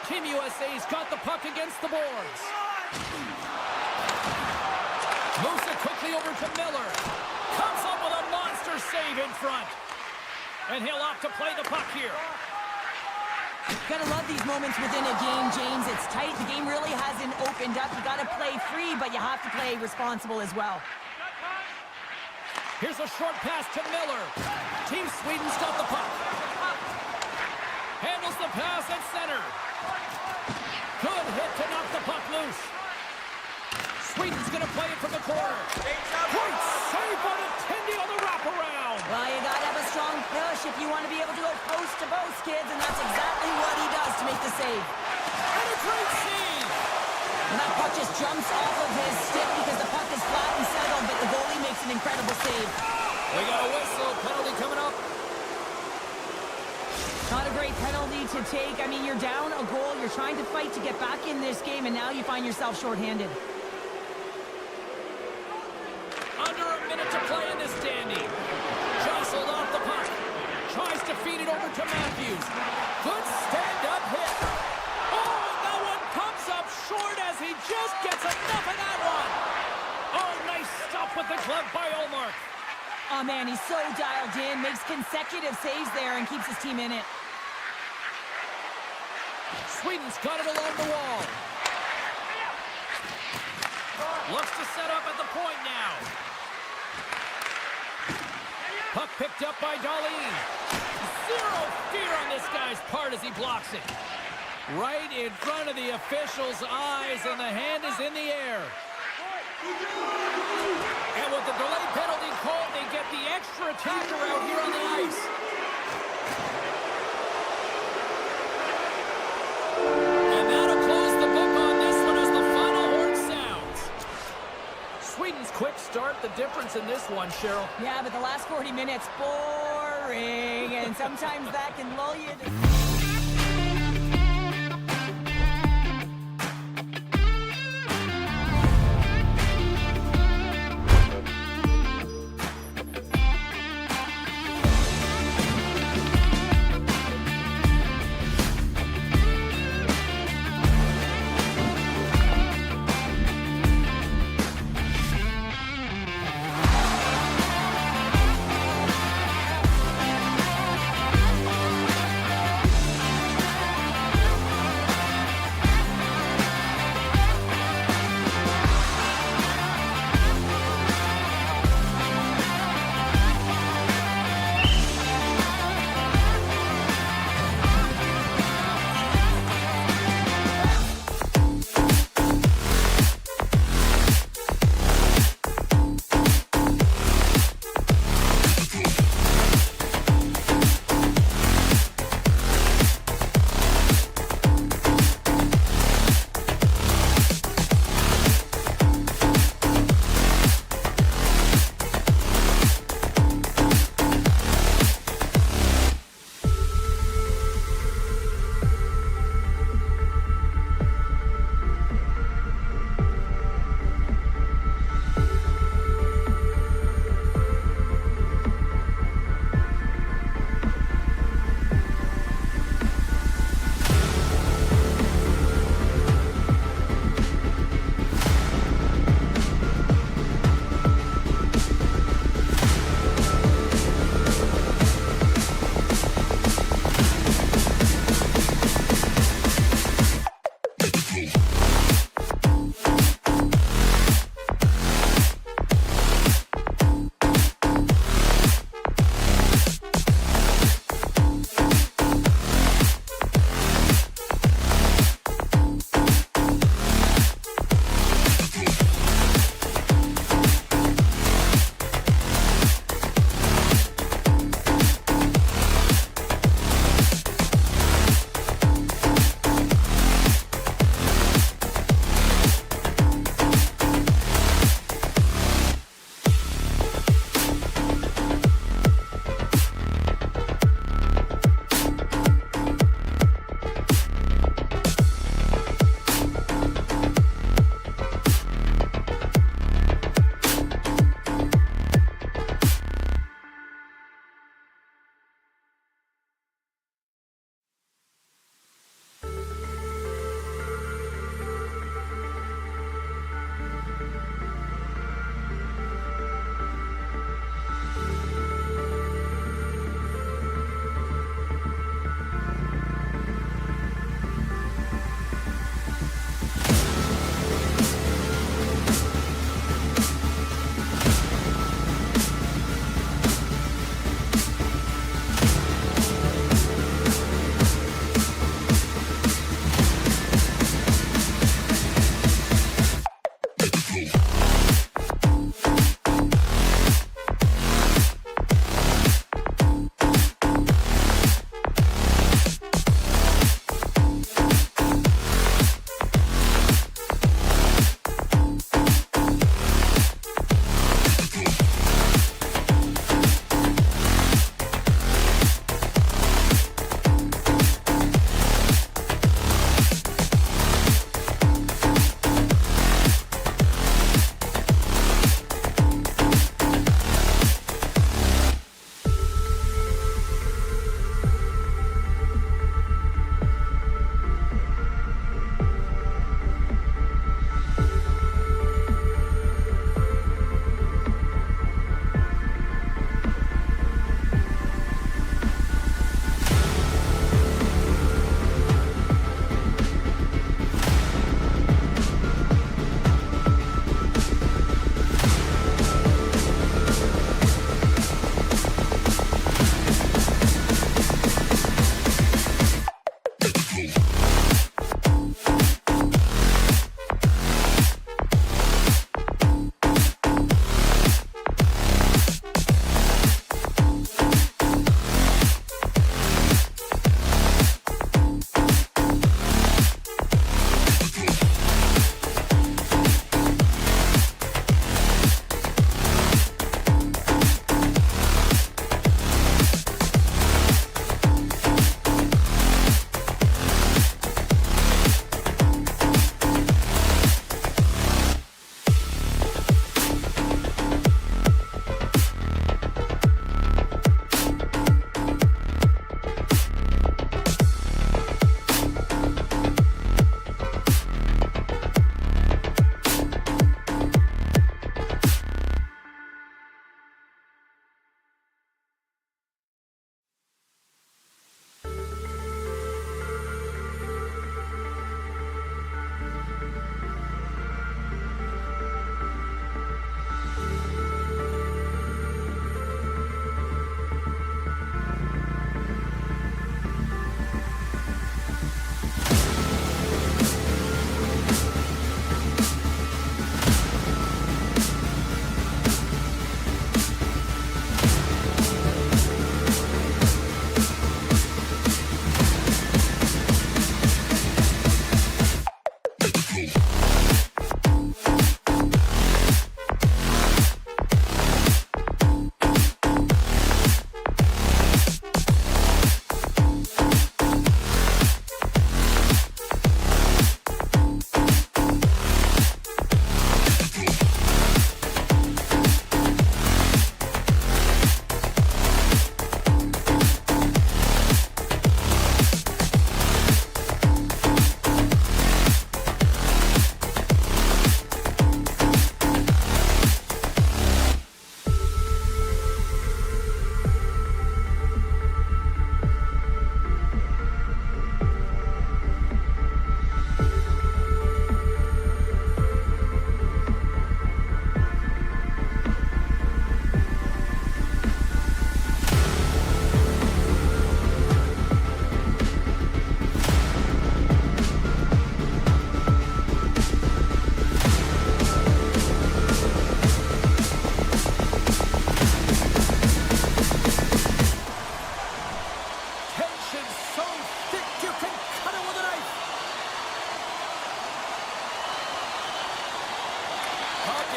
Team USA's got the puck against the boards. Moves it quickly over to Miller. Comes up with a monster save in front. And he'll opt to play the puck here. Gotta love these moments within a game, James. It's tight. The game really hasn't opened up. You gotta play free, but you have to play responsible as well. Here's a short pass to Miller. Team Sweden's got the puck. Handles the pass at center. Good hit to knock the puck loose. Sweden's going to play it from the corner. Great save by the Tindy on the wraparound. Well, you gotta have a strong push if you want to be able to go post to post, kids, and that's exactly what he does to make the save. And a great save. And that puck just jumps off of his stick because the puck is flat and settled, but the goalie makes an incredible save. We got a whistle. Penalty coming up. Not a great penalty to take. I mean, you're down a goal. You're trying to fight to get back in this game, and now you find yourself shorthanded. Under a minute to play in this standing. Jostled off the puck. Tries to feed it over to Matthews. Good stand-up hit. Oh, and that one comes up short as he just gets enough of that one. Oh, nice stop with the glove by Olmark. Oh, man, he's so dialed in. Makes consecutive saves there and keeps his team in it. Sweden's got it along the wall. Looks to set up at the point now. Puck picked up by Dahlin. Zero fear on this guy's part as he blocks it. Right in front of the official's eyes, and the hand is in the air. And with the delayed penalty called, they get the extra attacker out here on the ice. And that'll close the book on this one as the final horn sounds. Sweden's quick start, the difference in this one, Cheryl. Yeah, but the last 40 minutes, boring, and sometimes that can lull you to...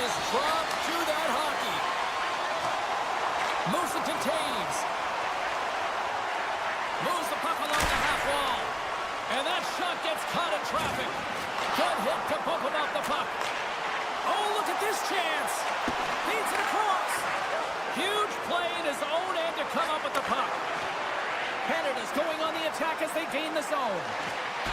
is dropped to that hockey. Moves it to Taves. Moves the puck along the half wall. And that shot gets caught in traffic. Good hit to bump him off the puck. Oh, look at this chance. Feeds it across. Huge play in his own end to come up with the puck. Canada's going on the attack as they gain the zone.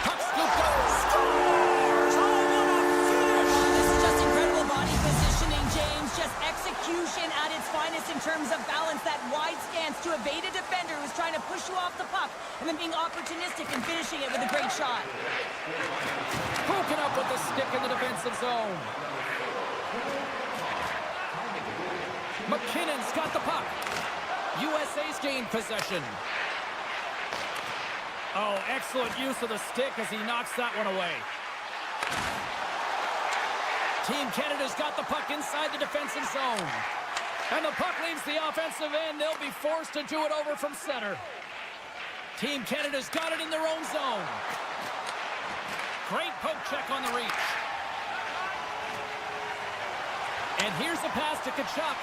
Puck scooped over. Scores! Oh, what a finish! This is just incredible body positioning, James. Just execution at its finest in terms of balance. That wide stance to evade a defender who's trying to push you off the puck, and then being opportunistic and finishing it with a great shot. Broken up with the stick in the defensive zone. McKinnon's got the puck. USA's gained possession. Oh, excellent use of the stick as he knocks that one away. Team Canada's got the puck inside the defensive zone. And the puck leaves the offensive end. They'll be forced to do it over from center. Team Canada's got it in their own zone. Great poke check on the reach. And here's the pass to Tkachuk.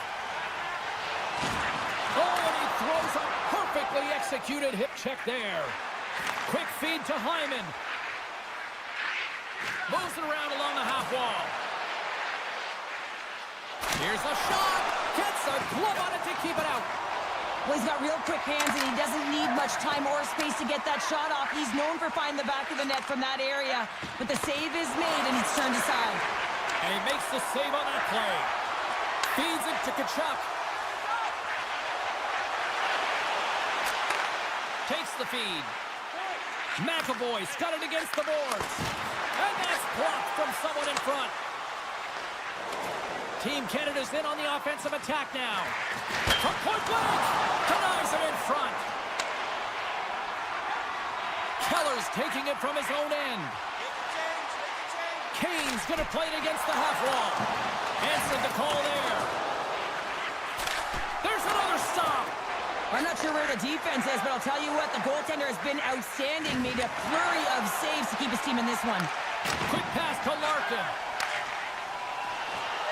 Oh, and he throws a perfectly executed hip check there. Quick feed to Hyman. Moves it around along the half wall. Here's a shot. Gets a glove on it to keep it out. Well, he's got real quick hands, and he doesn't need much time or space to get that shot off. He's known for finding the back of the net from that area. But the save is made, and it's turned aside. And he makes the save on that play. Feeds it to Tkachuk. Takes the feed. McAvoy's got it against the boards. And that's blocked from someone in front. Team Canada's in on the offensive attack now. From point blank. Denies it in front. Keller's taking it from his own end. Kane's going to play it against the half wall. Answered the call there. There's another stop. I'm not sure where the defense is, but I'll tell you what, the goaltender has been outstanding. Made a flurry of saves to keep his team in this one. Quick pass to Larkin.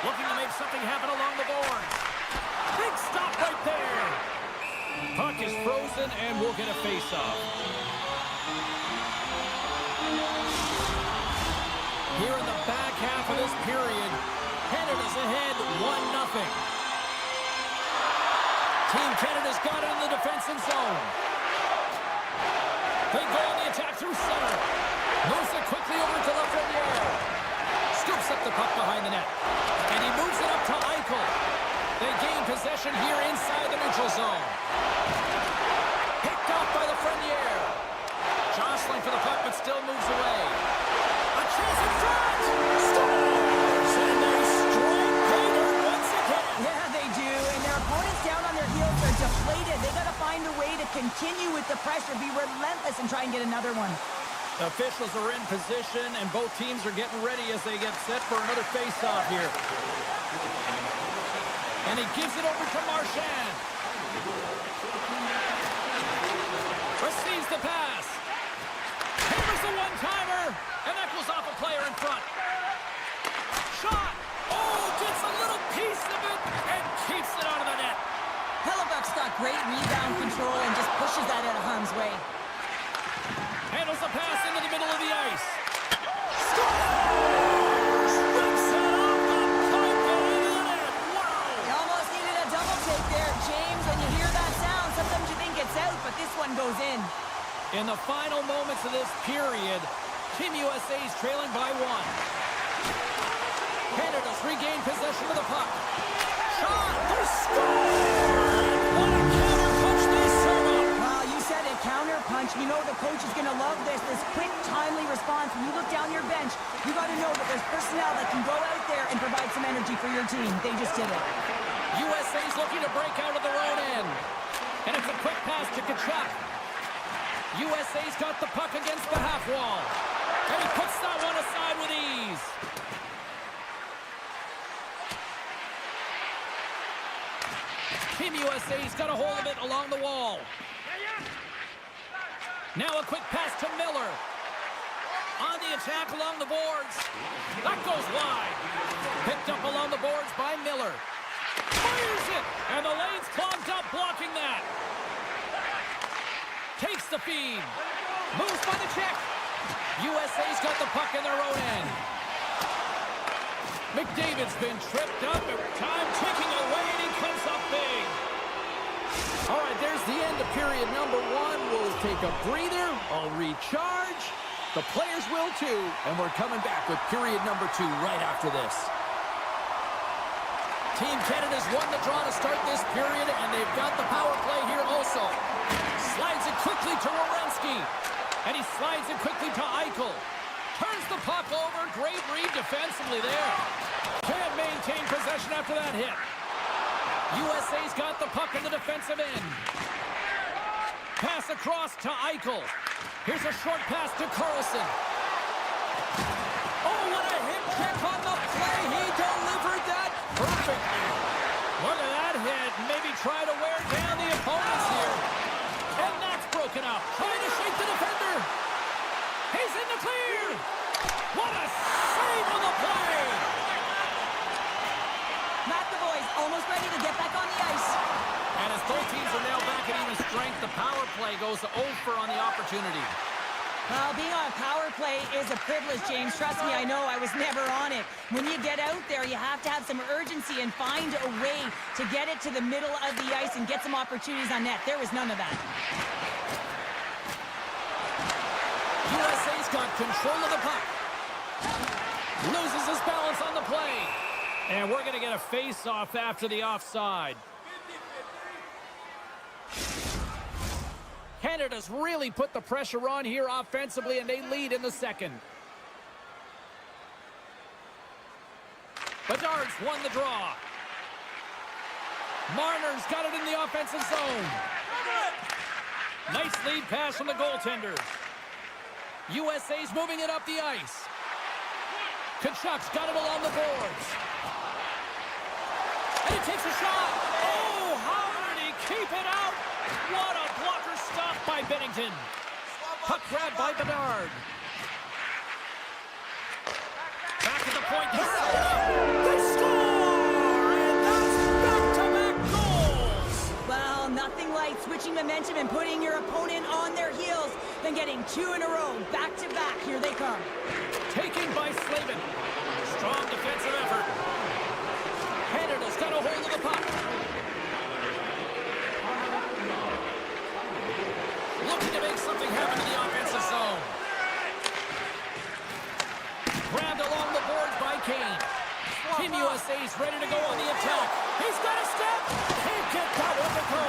Looking to make something happen along the boards. Big stop right there. Puck is frozen, and we'll get a face-off. Here in the back half of this period, Canada's ahead 1-0. Team Canada's got it in the defensive zone. They go on the attack through center. Moves it quickly over to Lafreniere. Scoops up the puck behind the net. And he moves it up to Eichel. They gain possession here inside the neutral zone. Picked off by Lafreniere. Jostling for the puck, but still moves away. A chance in front! Scores! And they strike Vader once again. Yeah, they do. And their opponents down on their heels are deflated. They got to find a way to continue with the pressure, be relentless, and try and get another one. Officials are in position, and both teams are getting ready as they get set for another face-off here. And he gives it over to Marchand. Receives the pass. Hammers the one-timer, and that goes off a player in front. Shot. Oh, gets a little piece of it and keeps it out of the net. Hellebuck's got great rebound control and just pushes that out of harm's way. Handles the pass into the middle of the ice. Scores! Rips it off the pipe and into the net. Wow! You almost needed a double take there, James. When you hear that sound, sometimes you think it's out, but this one goes in. In the final moments of this period, Team USA is trailing by 1. Canada's regained possession of the puck. Shot! They score! What a counter punch they serve up! Well, you said it, counter punch. You know the coach is going to love this quick, timely response. When you look down your bench, you got to know that there's personnel that can go out there and provide some energy for your team. They just did it. USA's looking to break out of their own end. And it's a quick pass to Tkachuk. USA's got the puck against the half wall. And he puts that one aside with ease. Team USA's got a hold of it along the wall. Now a quick pass to Miller. On the attack along the boards. That goes wide. Picked up along the boards by Miller. Fires it! And the lane's clogged up blocking that. Takes the feed. Moves by the check. USA's got the puck in their own end. McDavid's been tripped up. Time ticking away, and he comes up big. All right, there's the end of period number 1. We'll take a breather. I'll recharge. The players will too. And we're coming back with period number 2 right after this. Team Canada's won the draw to start this period, and they've got the power play here also. Slides it quickly to Werenski. And he slides it quickly to Eichel. Turns the puck over. Great read defensively there. Can't maintain possession after that hit. USA's got the puck in the defensive end. Pass across to Eichel. Here's a short pass to Carlson. Oh, what a hit check on the play. He delivered that perfectly. Look at that hit. Maybe try to wear down the opponents here. And that's broken up. Trying to shake the defender. He's in the clear. What a save on the play. McAvoy's almost ready to get back on the ice. And as both teams are now back at even strength, the power play goes over on the opportunity. Well, being on a power play is a privilege, James. Trust me, I know. I was never on it. When you get out there, you have to have some urgency and find a way to get it to the middle of the ice and get some opportunities on net. There was none of that. USA's got control of the puck. Loses his balance on the play. And we're going to get a face-off after the offside. Canada's really put the pressure on here offensively, and they lead in the second. Bedard's won the draw. Marner's got it in the offensive zone. Nice lead pass from the goaltender. USA's moving it up the ice. Kachuk's got it along the boards. And he takes a shot. Oh, how did he keep it out? What a blocker stop by Bennington. Puck grab by Bedard. Back at the point. They score! And that's back-to-back goals. Well, nothing like switching momentum and putting your opponent on their heels than getting 2 in a row. Back-to-back. Here they come. Taken by Slavin. Strong defensive effort. Canada's got a hold of the puck. Looking to make something happen in the offensive zone. Grabbed along the boards by Kane. Team USA's ready to go on the attack. He's got a step. Can't get that one to go.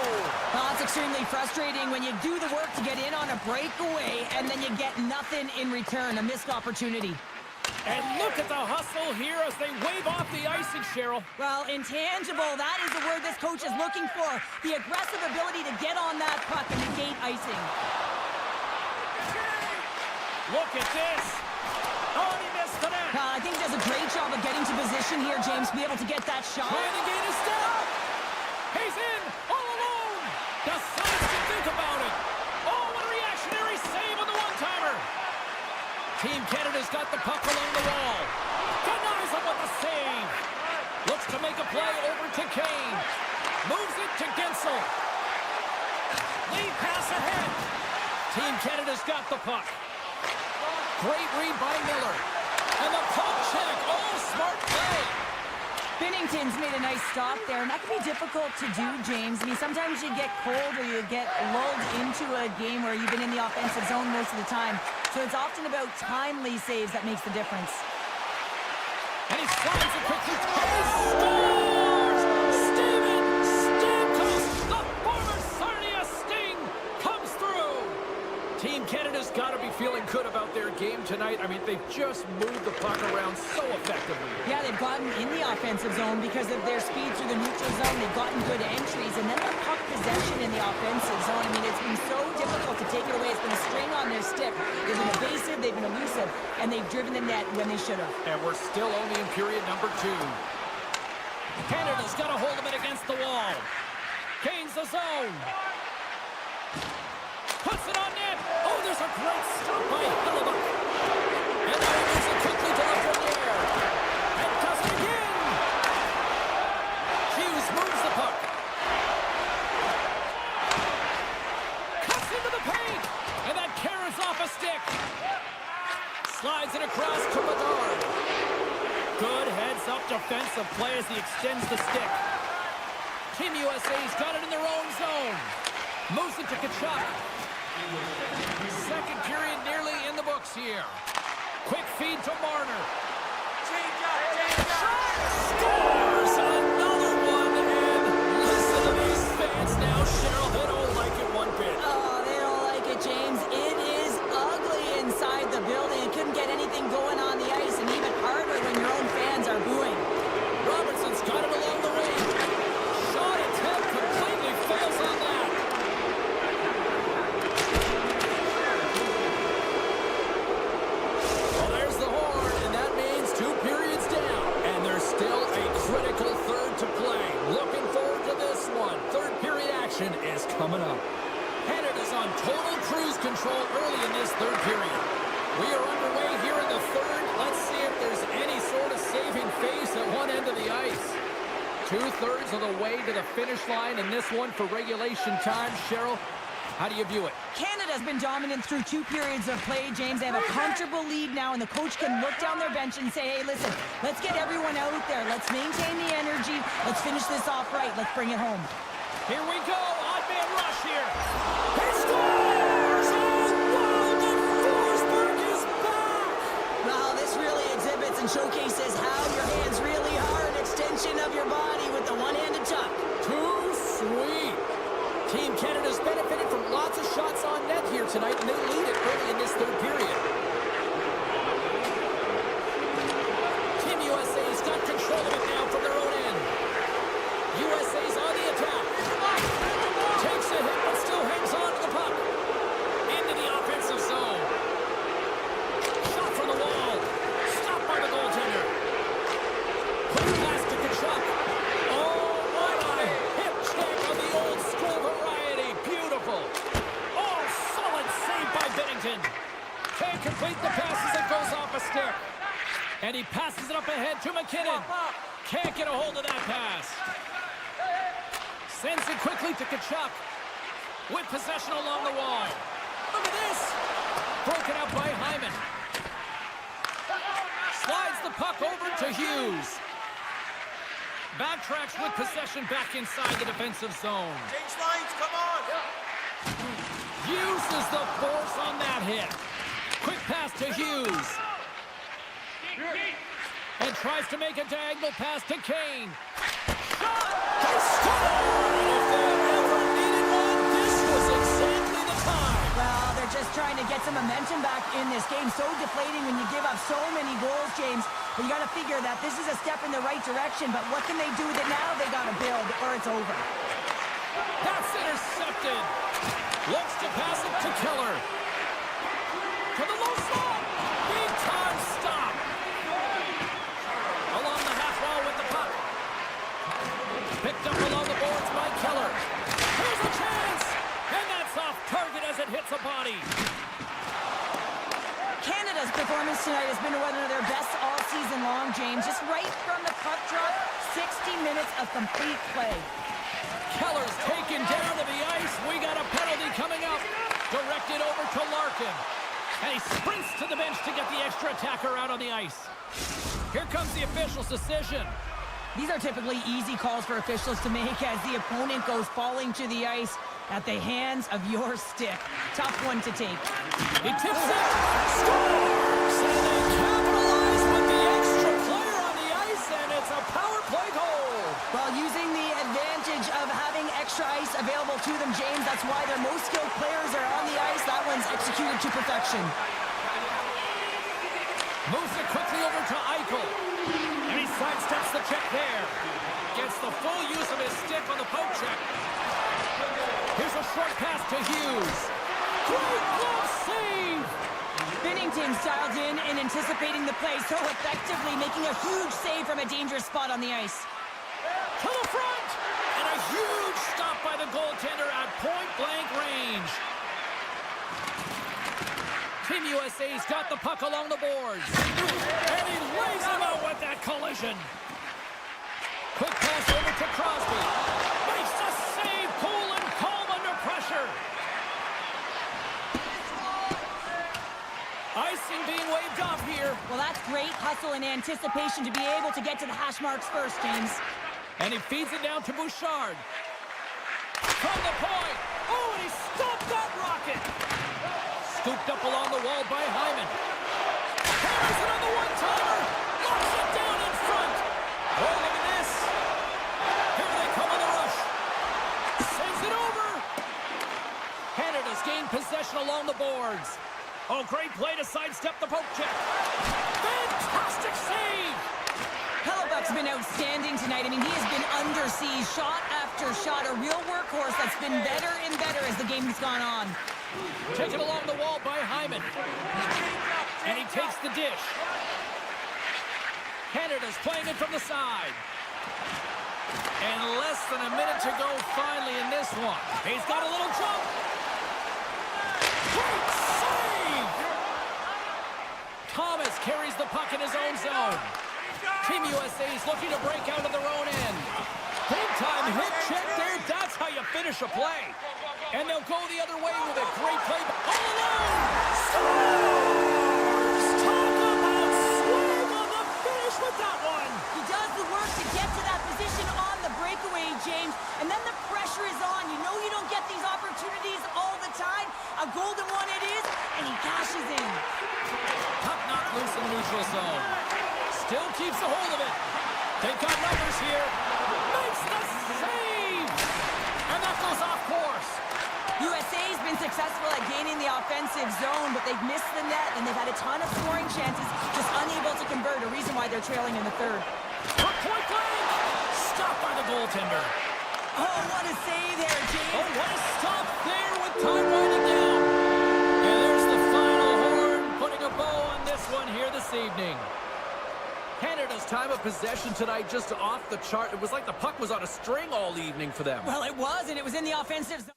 Well, it's extremely frustrating when you do the work to get in on a breakaway and then you get nothing in return, a missed opportunity. And look at the hustle here as they wave off the icing, Cheryl. Well, intangible, that is the word this coach is looking for. The aggressive ability to get on that puck and negate icing. Look at this. Oh, he missed the net. I think he does a great job of getting to position here, James, to be able to get that shot. Trying to gain a step. He's in all alone. Decides to think about it. Oh, what a reactionary save on the one-timer. Team Canada's got the puck along the wall. Denies him with the save. Looks to make a play over to Kane. Moves it to Gensel. Lead pass ahead. Team Canada's got the puck. Great read by Miller. And the poke check. Oh, smart play. Binnington's made a nice stop there, and that can be difficult to do, James. I mean, sometimes you get cold or you get lulled into a game where you've been in the offensive zone most of the time. So it's often about timely saves that makes the difference. And he slides it quickly. He scores! Steven Stamkos, the former Sarnia Sting, comes through. Team Canada's got to be feeling good about their game tonight. I mean, they've just moved the puck around so effectively. Yeah, they've gotten in the offensive zone because of their speed through the neutral zone. They've gotten good entries, and then their puck possession in the offensive zone. I mean, it's been so difficult to take it away. It's been a string on their stick. They've been evasive, they've been elusive, and they've driven the net when they should have. And we're still only in period number 2. Canada's got a hold of it against the wall. Gains the zone. Puts it on net. Oh, there's a great stop by Hellebuyck. defensive play as he extends the stick. Team USA's got it in their own zone. Moves it to Kachuk. Second period nearly in the books here. Quick feed to Marner. Scores another one, and listen to these fans now, Cheryl. They don't like it one bit. Oh, they don't like it, James. It is ugly inside the building. It couldn't get anything going on the ice, and even harder when your own fans are booing. Robertson's got it along the wing. Shot attempt completely fails on that. Well, there's the horn, and that means 2 periods down. And there's still a critical third to play. Looking forward to this one. Third period action is coming up. Canada's on total cruise control early in this third period. We are underway here in the third. Let's see if there's any sort of saving face at one end of the ice. 2/3 of the way to the finish line in this one for regulation time. Cheryl, how do you view it? Canada's been dominant through 2 periods of play, James. They have a comfortable lead now, and the coach can look down their bench and say, hey, listen, let's get everyone out there. Let's maintain the energy. Let's finish this off right. Let's bring it home. Here we go. Odd man rush here. He scores! Oh, wow! The Forsberg is back! Well, this really exhibits and showcases how your hands really are an extension of your body with the one-handed tuck. Too sweet. Team Canada's benefited from lots of shots on net here tonight, and they lead it early in this third period. Team USA's got control of it now from their own end. USA's on the attack. Takes a hit, but still hangs on to the puck. Into the offensive zone. Shot from the wall. Stopped by the goaltender. Quick pass to Kachuk. Oh, what a hip check on the old school variety. Beautiful. Oh, solid save by Binnington. Can't complete the pass as it goes off a stick. And he passes it up ahead to McKinnon. Can't get a hold of that pass. Sends it quickly to Kachuk. With possession along the wall. Look at this. Broken up by Hyman. Slides the puck over to Hughes. Backtracks with possession back inside the defensive zone. Change lines, come on! Uses the force on that hit. Quick pass to Hughes. And tries to make a diagonal pass to Kane. Shot! They score! If they ever needed one, this was exactly the time. Well, they're just trying to get some momentum back in this game. So deflating when you give up so many goals, James. But you got to figure that this is a step in the right direction. But what can they do with it now? They got to build, or it's over. That's intercepted. Looks to pass it to Keller. To the low slot. Big time stop. Along the half wall with the puck. Picked up along the boards by Keller. Here's a chance. And that's off target as it hits a body. Canada's performance tonight has been one of their best all season long, James. Just right from the puck drop, 60 minutes of complete play. Keller's taken down to the ice. We got a penalty coming up. Directed over to Larkin. And he sprints to the bench to get the extra attacker out on the ice. Here comes the official's decision. These are typically easy calls for officials to make as the opponent goes falling to the ice at the hands of your stick. Tough one to take. He tips it. Scores! And they capitalize with the extra player on the ice, and it's a power play goal. While using the advantage of having extra ice available to them, James, that's why their most skilled players are on the ice. That one's executed to perfection. Moves it quickly over to Eichel. And he sidesteps the check there. Gets the full use of his stick on the poke check. Here's a short pass to Hughes. Great glove save! Binnington's dialed in and anticipating the play so effectively, making a huge save from a dangerous spot on the ice. To the front! And a huge stop by the goaltender at point-blank range. Team USA's got the puck along the boards. And he lays him out with that collision. Quick pass over to Crosby. Makes the save, cool and calm under pressure. Icing icing being waved off here. Well, that's great hustle and anticipation to be able to get to the hash marks first, James. And he feeds it down to Bouchard. From the point. Oh, and he stopped that rocket. Scooped up along the wall by Hyman. Hammers it on the one-timer. Locks it down in front. Oh, look at this. Here they come on the rush. Sends it over. Canada's gained possession along the boards. Oh, great play to sidestep the poke check. Fantastic save. Hellebuck's been outstanding tonight. I mean, he has been under siege, shot after shot. A real workhorse that's been better and better as the game has gone on. Taken along the wall by Hyman. And he takes the dish. Canada's playing it from the side. And less than a minute to go finally in this one. He's got a little jump. Great save! Thomas carries the puck in his own zone. Team USA is looking to break out of their own end. Big time hit check there. That's how you finish a play. And they'll go the other way with a great play. All alone! Scores! Talk about swing on the finish with that one. He does the work to get to that position on the breakaway, James. And then the pressure is on. You know you don't get these opportunities all the time. A golden one it is, and he cashes in. Puck knocked loose in the neutral zone. Still keeps a hold of it. They've got numbers here. Makes the save! And that goes off course. USA's been successful at gaining the offensive zone, but they've missed the net, and they've had a ton of scoring chances, just unable to convert, a reason why they're trailing in the third. Point blank! Stopped by the goaltender. Oh, what a save there, James. Oh, what a stop there with time winding down. And there's the final horn, putting a bow on this one here this evening. Canada's time of possession tonight just off the chart. It was like the puck was on a string all evening for them. Well, it was, and it was in the offensive zone.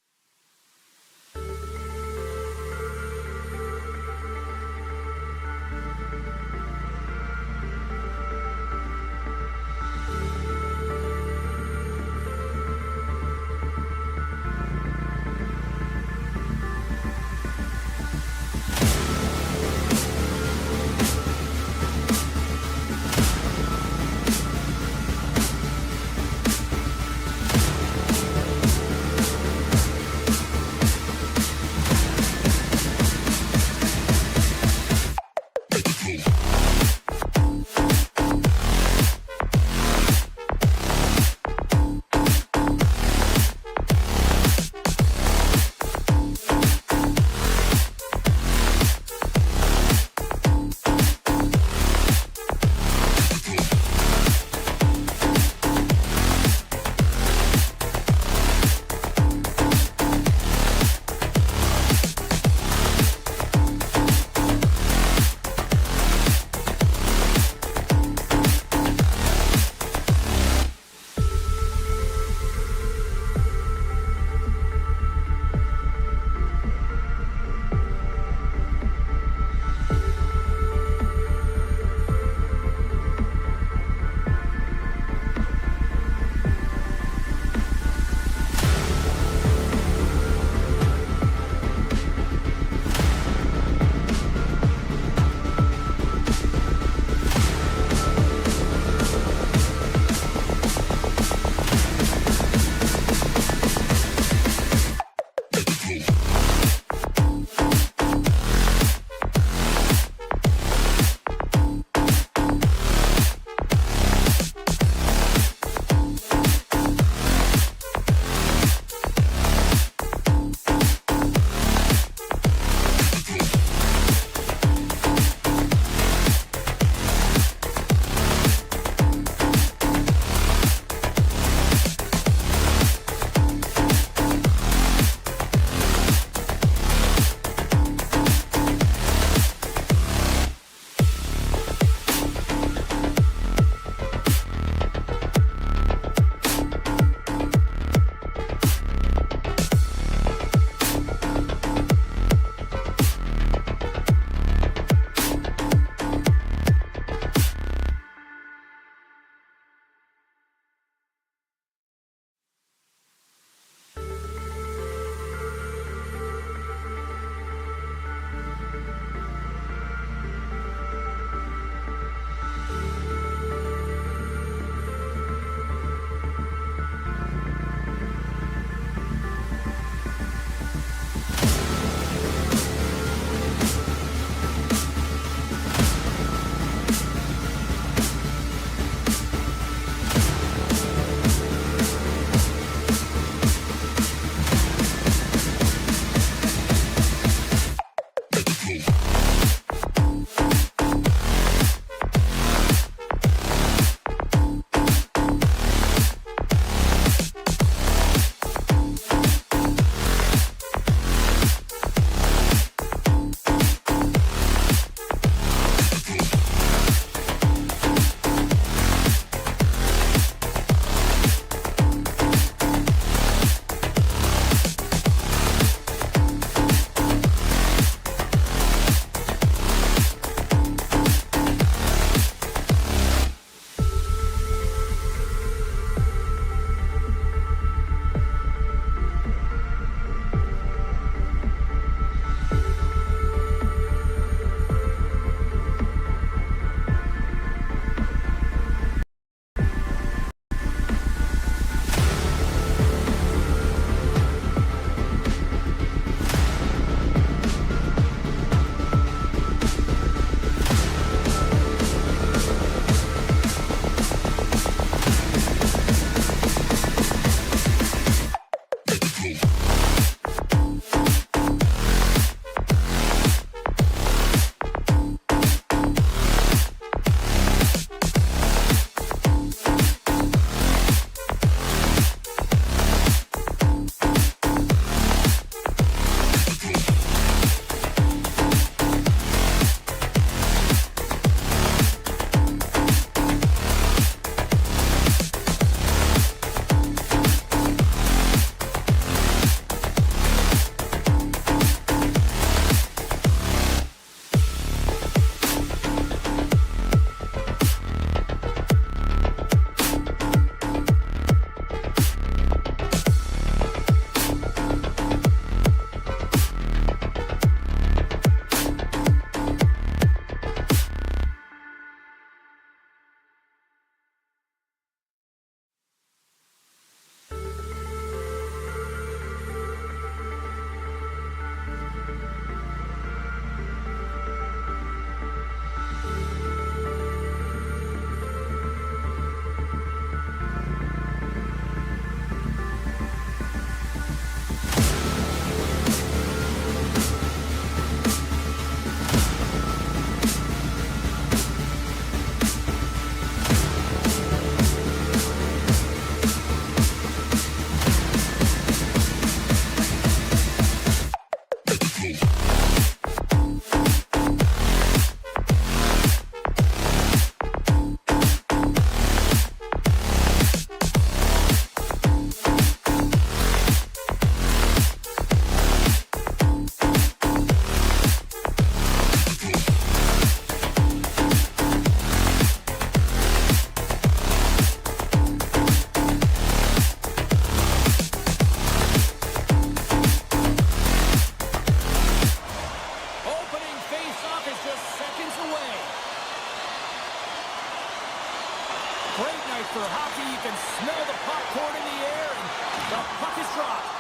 night for hockey. You can smell the popcorn in the air, and the puck is dropped.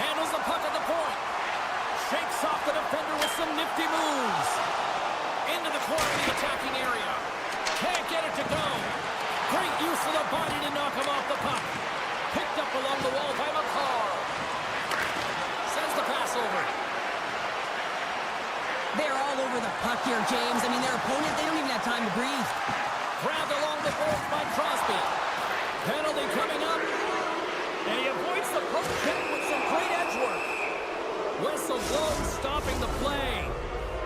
Handles the puck at the point. Shakes off the defender with some nifty moves. Into the corner of the attacking area. Can't get it to go. Great use of the body to knock him off the puck. Picked up along the wall by McCarr. Sends the pass over. They're all over the puck here, James. I mean, their opponent, they don't even have time to breathe. Grabbed along the boards by Crosby. Penalty coming up. And he avoids the poke check with some great edge work. Whistle blown, stopping the play.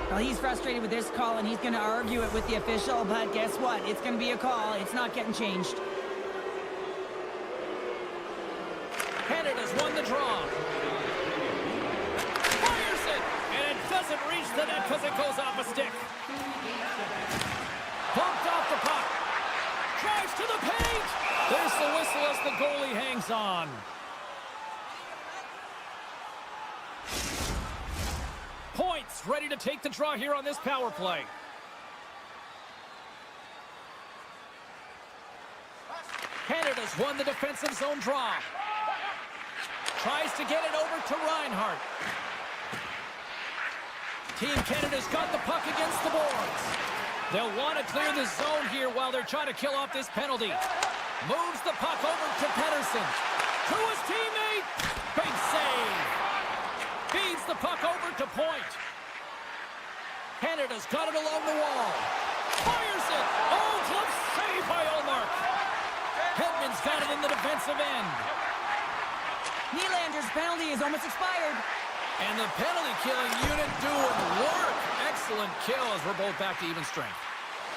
Well, he's frustrated with this call, and he's going to argue it with the official, but guess what? It's going to be a call. It's not getting changed. Canada's won the draw. Fires it, and it doesn't reach the net because it goes off a stick. Bumped off the puck. Drives to the paint. There's the whistle as the goalie hangs on. Points ready to take the draw here on this power play. Canada's won the defensive zone draw. Tries to get it over to Reinhart. Team Canada's got the puck against the boards. They'll want to clear the zone here while they're trying to kill off this penalty. Moves the puck over to Pettersson. To his teammate. Big save. Feeds the puck over to point. Canada's got it along the wall. Fires it. Oh, glove save by Ullmark. Hedman's got it in the defensive end. Nylander's penalty is almost expired. And the penalty-killing unit doing work. Excellent kill as we're both back to even strength.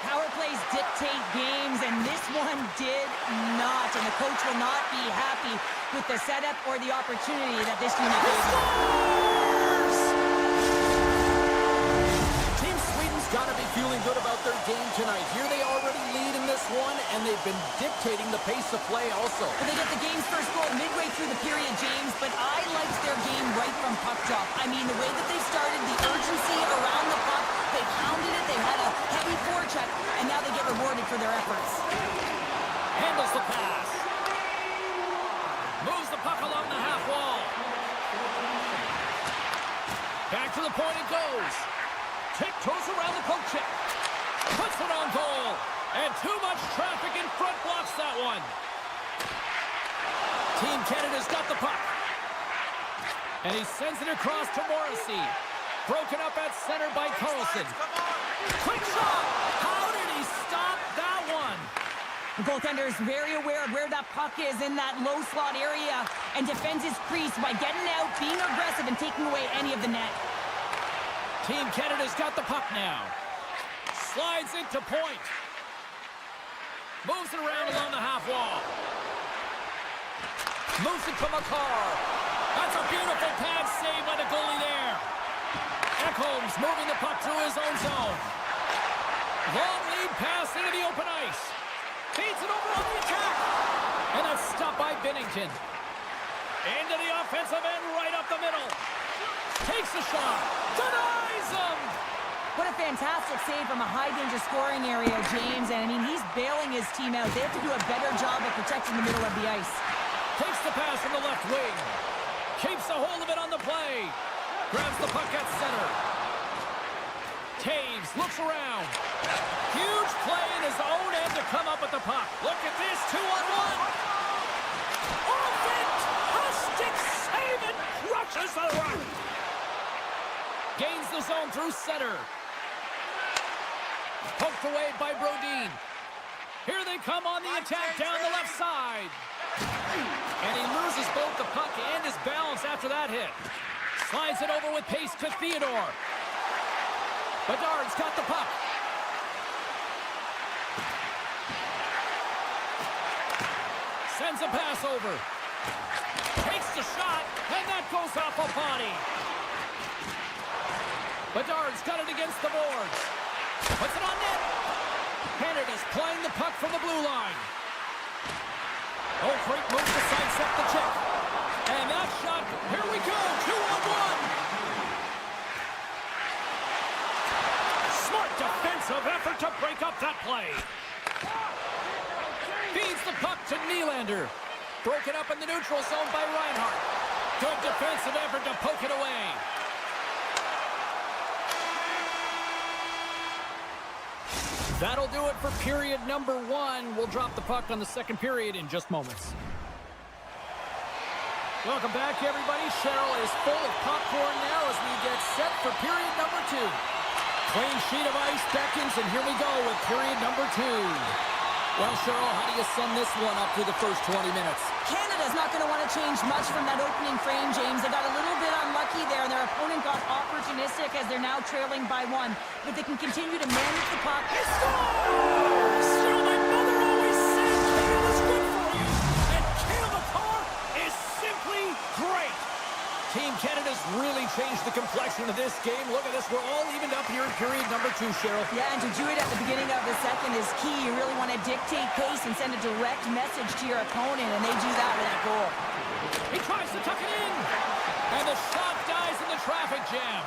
Power plays dictate games, and this one did not. And the coach will not be happy with the setup or the opportunity that this unit gave him. Team Sweden's got to be feeling good about their game tonight. Here they already lead in this one, and they've been dictating the pace of play also. Well, they get the game's first goal midway through the period, James, but I liked their game right from puck drop. I mean, the way that they started, the urgency around the puck, they pounded it, they had a heavy forecheck, and now they get rewarded for their efforts. Handles the pass. Moves the puck along the half wall. Back to the point it goes. Tiptoes around the poke check. Puts it on goal. And too much traffic in front blocks that one. Team Canada's got the puck. And he sends it across to Morrissey. Broken up at center by Carlson. Quick shot! How did he stop that one? The goaltender is very aware of where that puck is in that low slot area and defends his crease by getting out, being aggressive, and taking away any of the net. Team Canada's got the puck now. Slides into point. Moves it around along the half wall. Moves it to McCarr. That's a beautiful pad save by the goalie there. Ekholm's moving the puck through his own zone. Long lead pass into the open ice. Feeds it over on the attack. And that's stopped by Binnington. Into the offensive end, right up the middle. Takes the shot. Denies him. What a fantastic save from a high-danger scoring area, James. And, I mean, he's bailing his team out. They have to do a better job of protecting the middle of the ice. Takes the pass from the left wing. Keeps a hold of it on the play. Grabs the puck at center. Taves looks around. Huge play in his own end to come up with the puck. Look at this, 2-on-1. Off it! A stick save and crushes the ruck. Gains the zone through center. Poked away by Brodin. Here they come on the attack down the left side. And he loses both the puck and his balance after that hit. Slides it over with pace to Theodore. Bedard's got the puck. Sends a pass over. Takes the shot, and that goes off a body. Bedard's got it against the boards. Puts it on net. Canada's playing the puck from the blue line. Oh, great move to sidestep the check. And that shot, here we go, 2-on-1. Smart defensive effort to break up that play. Feeds the puck to Nylander. Broken up in the neutral zone by Reinhart. Good defensive effort to poke it away. That'll do it for period number 1. We'll drop the puck on the second period in just moments. Welcome back, everybody. Cheryl is full of popcorn now as we get set for period number 2. Clean sheet of ice beckons, and here we go with period number 2. Well, Cheryl, how do you sum this one up through the first 20 minutes? Canada's not going to want to change much from that opening frame, James. They got a little bit unlucky there, and their opponent got opportunistic as they're now trailing by 1. But they can continue to manage the puck. He scores! Cheryl, my mother always said Canada's good for you, and Cale Makar is simply great. Team Canada's really changed the complexion of this game. Look at this. We're all evened up here in period number 2, Cheryl. Yeah, and to do it at the beginning of the second is key. You really want to dictate pace and send a direct message to your opponent, and they do that with that goal. He tries to tuck it in, and the shot dies in the traffic jam.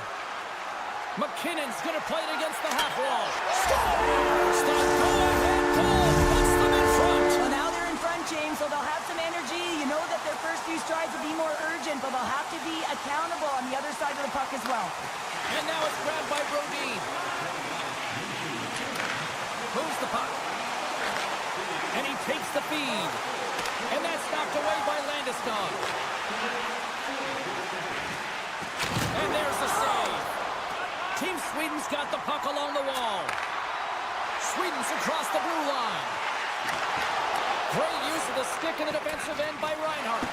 McKinnon's going to play it against the half wall. Scores! The go-ahead goal puts them in front. Well, now they're in front, James, so they'll have some energy. You know that their first few strides will be more urgent, but they'll have to be accountable on the other side of the puck as well. And now it's grabbed by Brodin. Moves the puck. And he takes the feed. And that's knocked away by Landeskog. And there's the save. Team Sweden's got the puck along the wall. Sweden's across the blue line. Great use of the stick in the defensive end by Reinhart.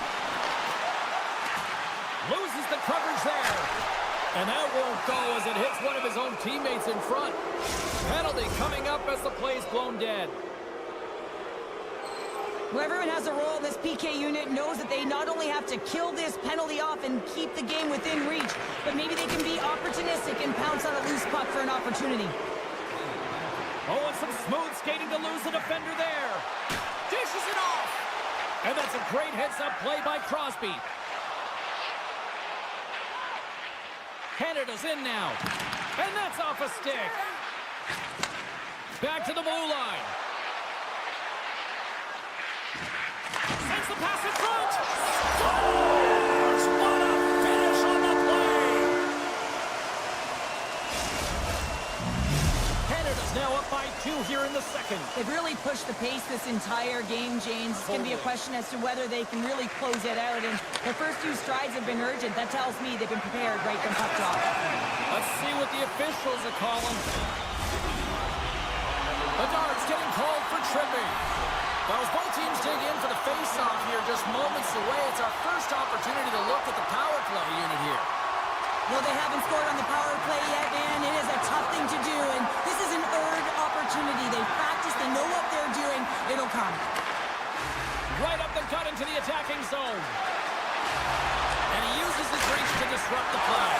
Loses the coverage there. And that won't go as it hits one of his own teammates in front. Penalty coming up as the play's blown dead. Well, everyone has a role in this PK unit, knows that they not only have to kill this penalty off and keep the game within reach, but maybe they can be opportunistic and pounce on a loose puck for an opportunity. Oh, and some smooth skating to lose the defender there. Dishes it off. And that's a great heads-up play by Crosby. Canada's in now. And that's off a stick. Back to the blue line. Sends the pass in front. Scores! What a finish on the play. Canada's now up by 2 here in the second. They've really pushed the pace this entire game, James. It's going to be a question as to whether they can really close it out. And the first 2 strides have been urgent. That tells me they've been prepared right from puck drop. Let's see what the officials are calling. Bedard's getting called for tripping. Well, as both teams dig in for the face-off here just moments away, it's our first opportunity to look at the power play unit here. Well, they haven't scored on the power play yet, man. It is a tough thing to do, and this is an earned opportunity. They've practiced, they know what they're doing. It'll come. Right up the gut into the attacking zone. And he uses his reach to disrupt the play.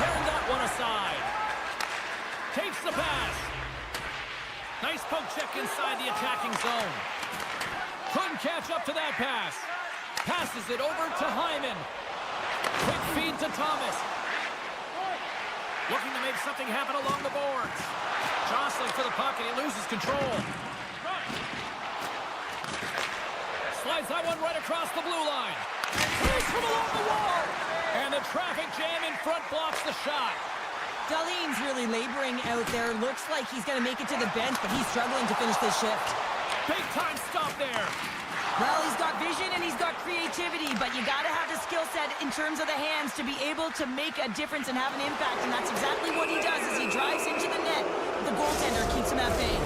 Turn that one aside. Takes the pass. Nice poke check inside the attacking zone. Couldn't catch up to that pass. Passes it over to Hyman. Quick feed to Thomas. Looking to make something happen along the boards. Jostling for the puck, and he loses control. Slides that one right across the blue line. Plays from along the wall. And the traffic jam in front blocks the shot. Dahlin's really laboring out there. Looks like he's going to make it to the bench, but he's struggling to finish this shift. Big time stop there. Well, he's got vision and he's got creativity, but you got to have the skill set in terms of the hands to be able to make a difference and have an impact, and that's exactly what he does as he drives into the net. The goaltender keeps him at bay.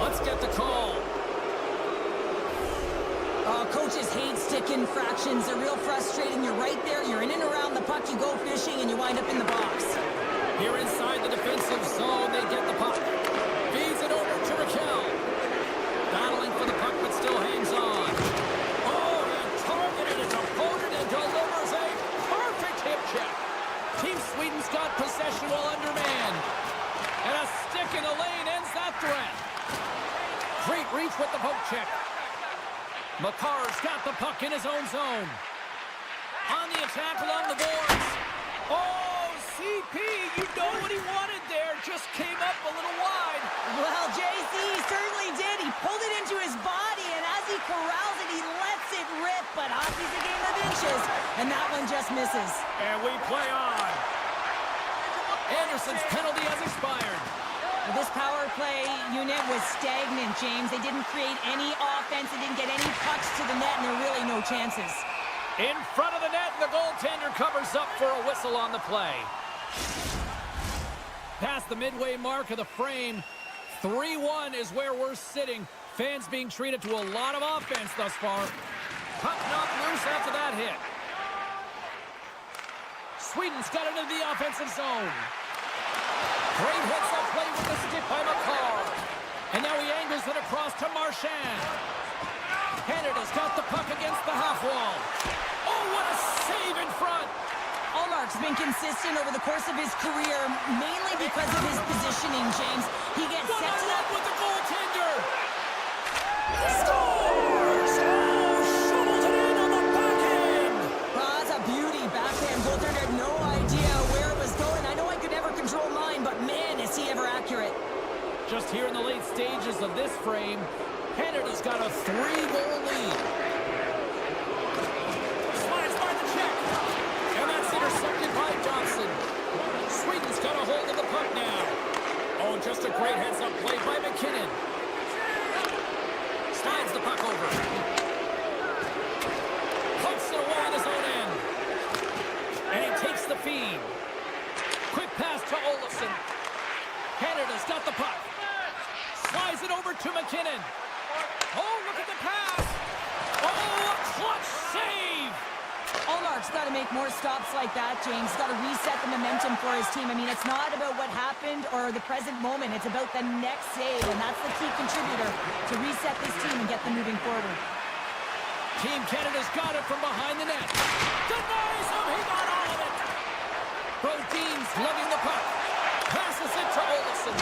Let's get the call. Coaches hate stick infractions. They're real frustrating. You're right there. You're in and around the puck. You go fishing, and you wind up in the box. Here inside the defensive zone, they get the puck. Feeds it over to Raquel. Battling for the puck, but still hangs on. Oh, he targeted his opponent and delivers a perfect hip check. Team Sweden's got possession while undermanned. And a stick in the lane ends that threat. Great reach with the poke check. Makar's got the puck in his own zone. On the attack along the boards. Oh, CP, you know what he wanted there. Just came up a little wide. Well, JC certainly did. He pulled it into his body, and pushes, and that one just misses. And we play on. Anderson's penalty has expired. This power play unit was stagnant, James. They didn't create any offense. They didn't get any pucks to the net, and there are really no chances. In front of the net, and the goaltender covers up for a whistle on the play. Past the midway mark of the frame, 3-1 is where we're sitting. Fans being treated to a lot of offense thus far. Puck knocked loose after that hit. Sweden's got it into the offensive zone. Great heads-up play with the stick by McCall. And now he angles it across to Marchand. Canada's got the puck against the half wall. Oh, what a save in front! Ullmark's been consistent over the course of his career, mainly because of his positioning, James. He gets set to that with the goaltender. Scores! Oh, shovels it in on the back end. Oh, that's a beauty. Backhand goaltender had no idea where it was going. I know I could never control mine, but man, is he ever accurate. Just here in the late stages of this frame, Canada's got a 3-goal lead. Slides by the check. And that's intercepted by Johnson. Sweden's got a hold of the puck now. Oh, just a great heads-up play by McKinnon. Slides the puck over. Pumps it away at his own end. And he takes the feed. Quick pass to Olofsson. Canada's got the puck. Slides it over to McKinnon. Oh, look at the pass. Oh, a clutch save. Ullmark's got to make more stops like that, James. He's got to reset the momentum for his team. I mean, it's not about what happened or the present moment. It's about the next save, and that's the key contributor to reset this team and get them moving forward. Team Canada's got it from behind the net. Denies him. He got all of it. Brodin's lugging the puck. Passes it to Olofsson.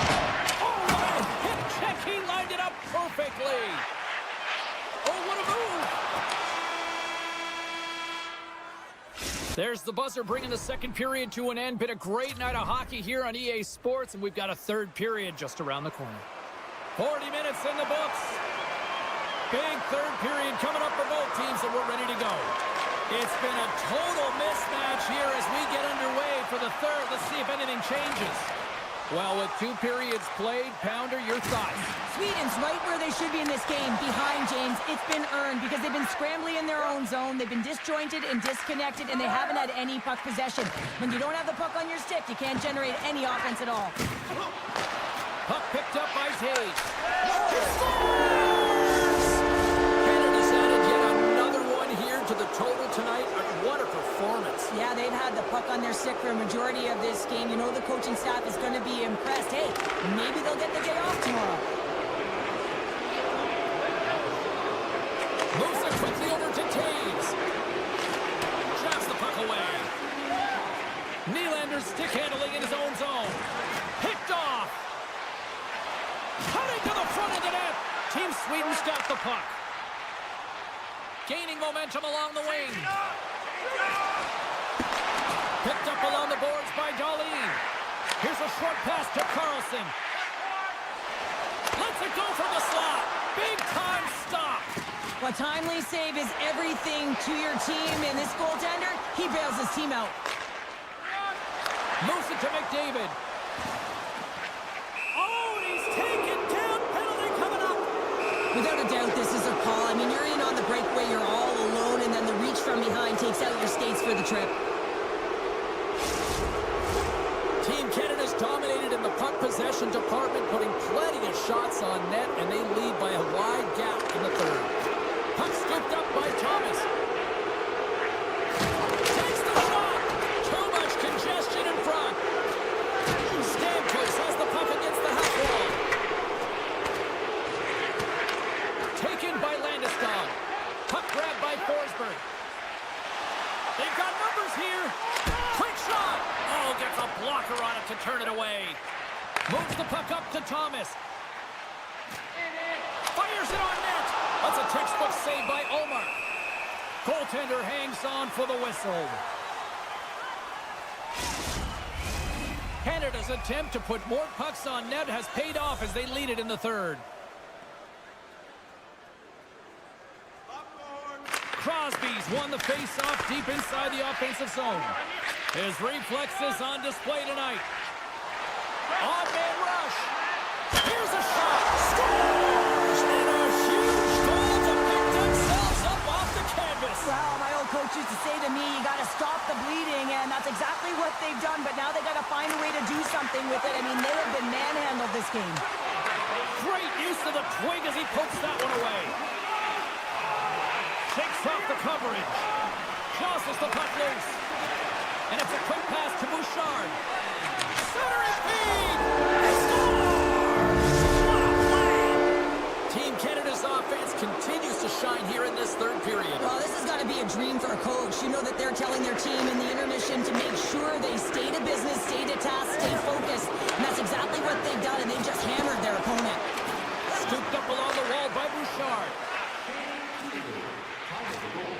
Oh, what a hit check. He lined it up perfectly. Oh, what a move. There's the buzzer bringing the second period to an end. Been a great night of hockey here on EA Sports, and we've got a third period just around the corner. 40 minutes in the books. Big third period coming up for both teams, and we're ready to go. It's been a total mismatch here as we get underway for the third. Let's see if anything changes. Well, with 2 periods played, Pounder, your thoughts? Sweden's right where they should be in this game, behind James. It's been earned because they've been scrambling in their own zone. They've been disjointed and disconnected, and they haven't had any puck possession. When you don't have the puck on your stick, you can't generate any offense at all. Puck picked up by Taves. Canada's added yet another one here to the total tonight. What a performance. Yeah, they've had the puck on their stick for a majority of this game. You know the coaching staff is going to be impressed. Hey, maybe they'll get the day off tomorrow. Moves it quickly over to Taves. Traps the puck away. Nylander's stick handling in his own zone. Picked off. Cutting to the front of the net. Team Sweden's got the puck. Gaining momentum along the wing. Picked up along the boards by Dahlin. Here's a short pass to Carlson. Lets it go from the slot. Big time stop. A timely save is everything to your team, and this goaltender, he bails his team out. Moves it to McDavid. Oh, and he's taken down. Penalty coming up. Without a doubt, this is a call. I mean, you're in on the breakaway, you're all alone, and then the reach from behind takes out your skates for the trip. Team Canada's dominated in the puck possession department, putting plenty of shots on net, and they lead by a wide gap in the third. Puck scooped up by Thomas. Takes the shot. Too much congestion in front. Stamkos has the puck against the half wall. Taken by Landeskog. Puck grabbed by Forsberg. They've got numbers here. Quick shot. Oh, gets a blocker on it to turn it away. Moves the puck up to Thomas. Fires it on net. That's a textbook save by Omar. Goaltender hangs on for the whistle. Canada's attempt to put more pucks on net has paid off as they lead it in the third. Crosby's won the face-off deep inside the offensive zone. His reflexes on display tonight. Odd man rush. Here's a shot. Scores! And a huge goal to pick themselves up off the canvas. Well, my old coach used to say to me, you got to stop the bleeding, and that's exactly what they've done, but now they got to find a way to do something with it. I mean, they have been manhandled this game. Great use of the twig as he pokes that one away. Shakes off the coverage. Tosses the puck loose. And it's a quick pass to Bouchard. Centering feed! Scores! What a play! Team Canada's offense continues to shine here in this third period. Well, this has got to be a dream for a coach. You know that they're telling their team in the intermission to make sure they stay to business, stay to task, stay focused. And that's exactly what they've done, and they've just hammered their opponent. Scooped up along the wall by Bouchard.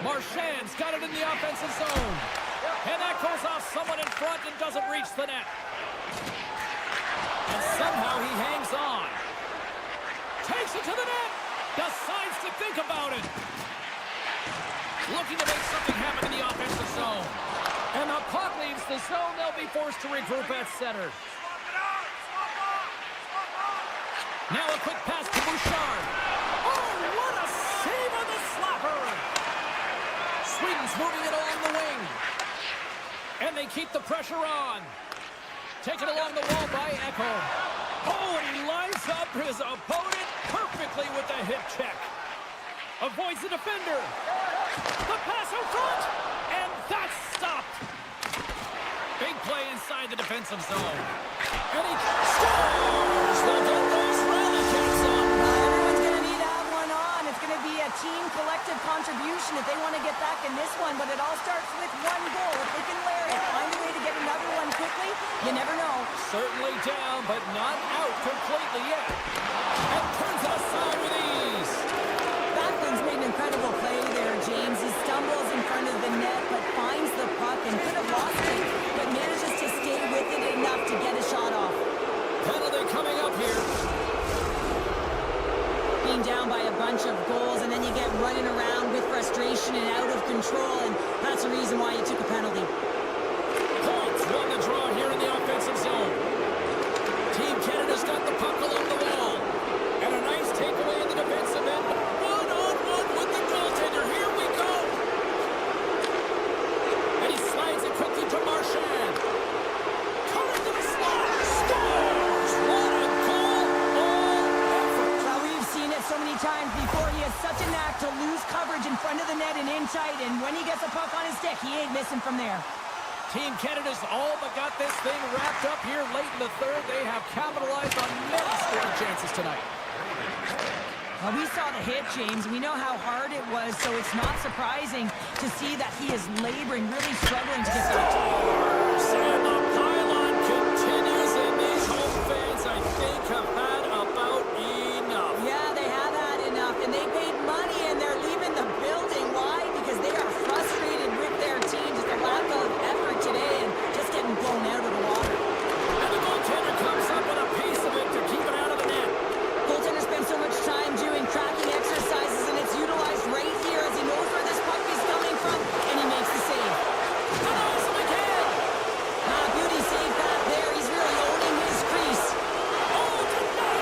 Marchand's got it in the offensive zone. And that goes off someone in front and doesn't reach the net. And somehow he hangs on. Takes it to the net. Decides to think about it. Looking to make something happen in the offensive zone. And the puck leaves the zone. They'll be forced to regroup at center. Now a quick pass to Bouchard. Oh, what a save on the slapper! Sweden's moving it along the wing. And they keep the pressure on. Taken along the wall by Echo. Oh, and he lines up his opponent perfectly with the hip check. Avoids the defender. The pass out front. And that's stopped. Big play inside the defensive zone. And he scores! They'll get those rally caps on. Everyone's going to need to have one on. It's going to be a team collective contribution if they want to get back in this one, but it all starts with one goal. If they can layer it, find a way to get another one quickly, you never know. Certainly down, but not out completely yet. And turns it aside with ease. Backlund's made an incredible play there, James. He stumbles in front of the net, but finds the puck and could have lost it, but manages to stay with it enough to get a shot off. Penalty coming up here. Being down by a bunch of goals, and then you get running around with frustration and out of control, and that's the reason why you took a penalty. Points won the draw here in the offensive zone. Team Canada's got the puck along the wall. And a nice takeaway in the defensive end. One-on-one with the goaltender. Here we go. And he slides it quickly to Marchand. Coming to the slot. Scores! What a goal! All effort. Well, we've seen it so many times before. He has such a knack to lose coverage in front of the net and in tight, and when he gets a puck on his stick, he ain't missing from there. Team Canada's all but got this thing wrapped up here late in the third. They have capitalized on many scoring chances tonight. Well, we saw the hit, James. We know how hard it was, so it's not surprising to see that he is laboring, really struggling to get back. And the pylon continues, and these home fans, I think, have had about enough. Yeah, they have had enough, and they paid money, and they're leaving the building. Why? Because they are frustrated with their team, just a lack of effort today, and just getting blown out of the water. And the goaltender comes up with a piece of it to keep it out of the net. Goaltender spends so much time doing tracking exercises, and it's utilized right here as he knows where this puck is coming from, and he makes the save. And awesome again. Beauty save back there. He's really owning his crease. Oh, denied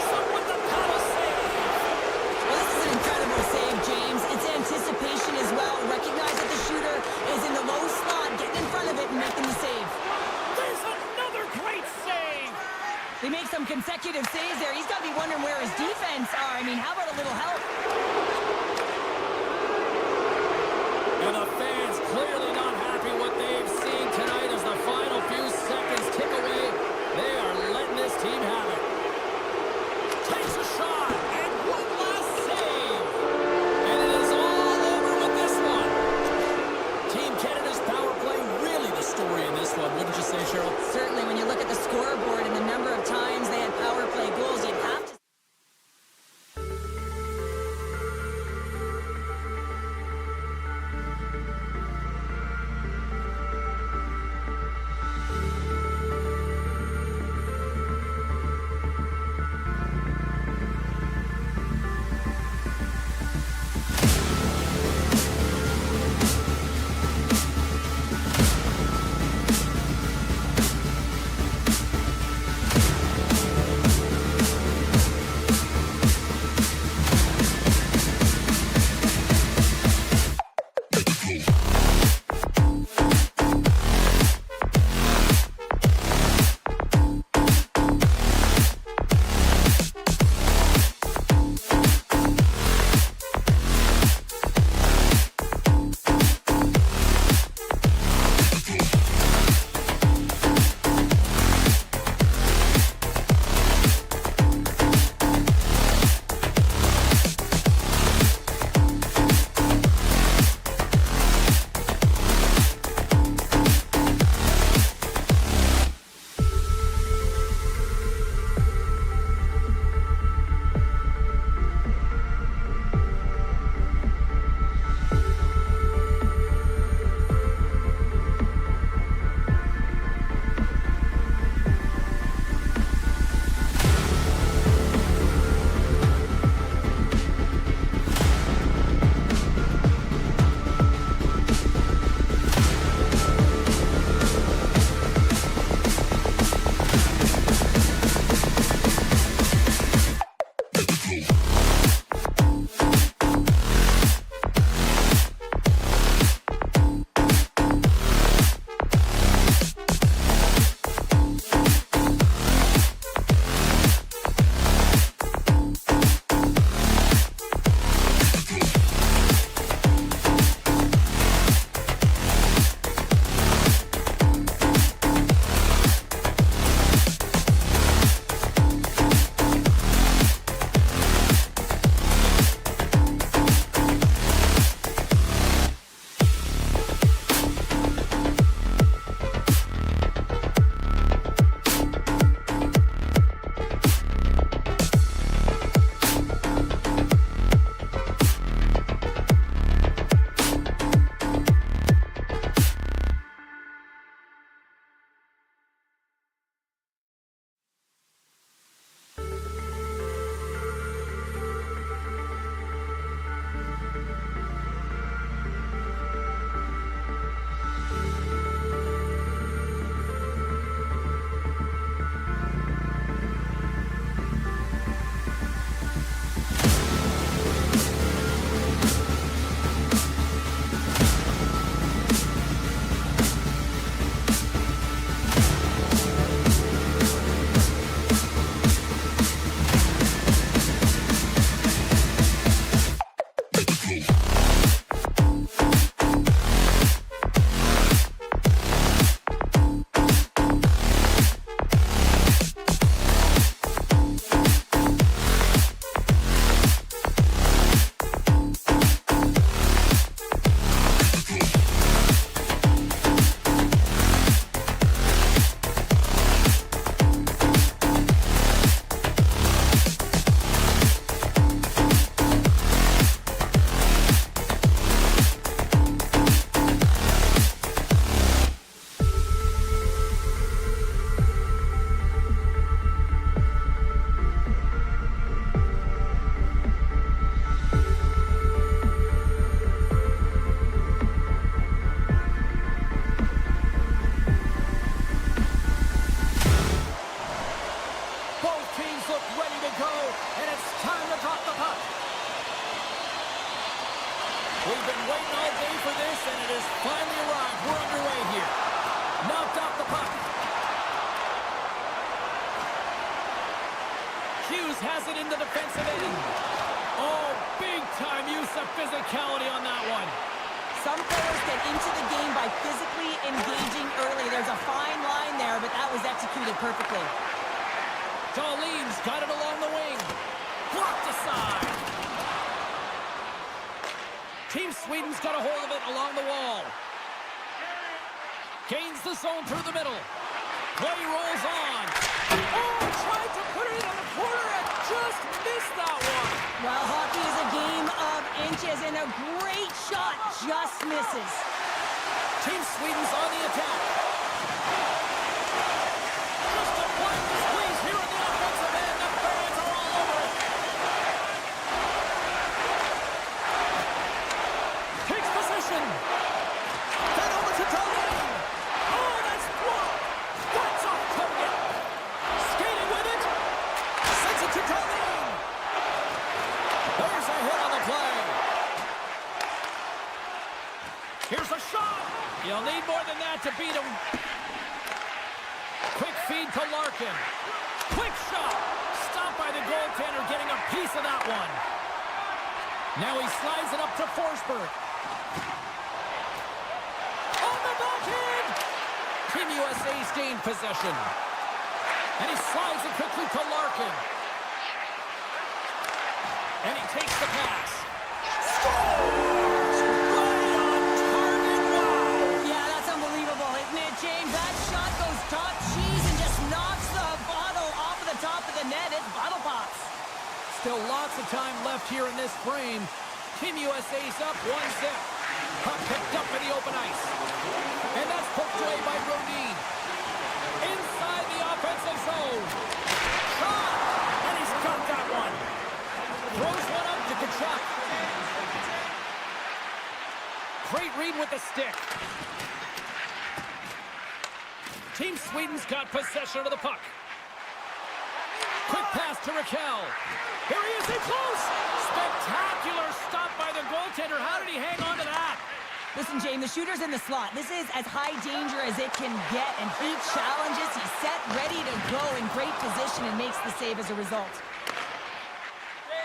We've been waiting all day for this, and it has finally arrived. We're underway here. Knocked off the puck. Hughes has it in the defensive end. Oh, big-time use of physicality on that one. Some players get into the game by physically engaging early. There's a fine line there, but that was executed perfectly. Darlene's got it along the wing. Blocked aside. Team Sweden's got a hold of it along the wall. Gains the zone through the middle. Play rolls on. Oh, tried to put it in the corner and just missed that one. Well, hockey is a game of inches, and a great shot just misses. Team Sweden's on the attack. Just applying the squeeze here in the offensive end. The fans are all over it. Takes position. Then over to Darlene. Oh, that's blocked. That's off target. Skating with it. Sends it to Darlene. There's a hit on the play. Here's a shot. You'll need more than that to beat him. Quick feed to Larkin. Quick shot. Stopped by the goaltender, getting a piece of that one. Now he slides it up to Forsberg. On the backhand. Team USA's gained possession. And he slides it quickly to Larkin. And he takes the pass. Scores! Right on target. Wow! Yeah, that's unbelievable, isn't it, James? That shot goes top cheese and just knocks the bottle off of the top of the net. It bottle pops. Still lots of time left here in this frame. Team USA's up 1-0. Puck picked up in the open ice. And that's poked away by Rodin. Inside the offensive zone. Shot! And he's got that one. Throws one up to Kachuk. Great read with the stick. Team Sweden's got possession of the puck. Quick pass to Raquel. Here he is in close. Spectacular stop by the goaltender. How did he hang on to that? Listen, James, the shooter's in the slot. This is as high danger as it can get, and he challenges. He's set, ready to go in great position, and makes the save as a result.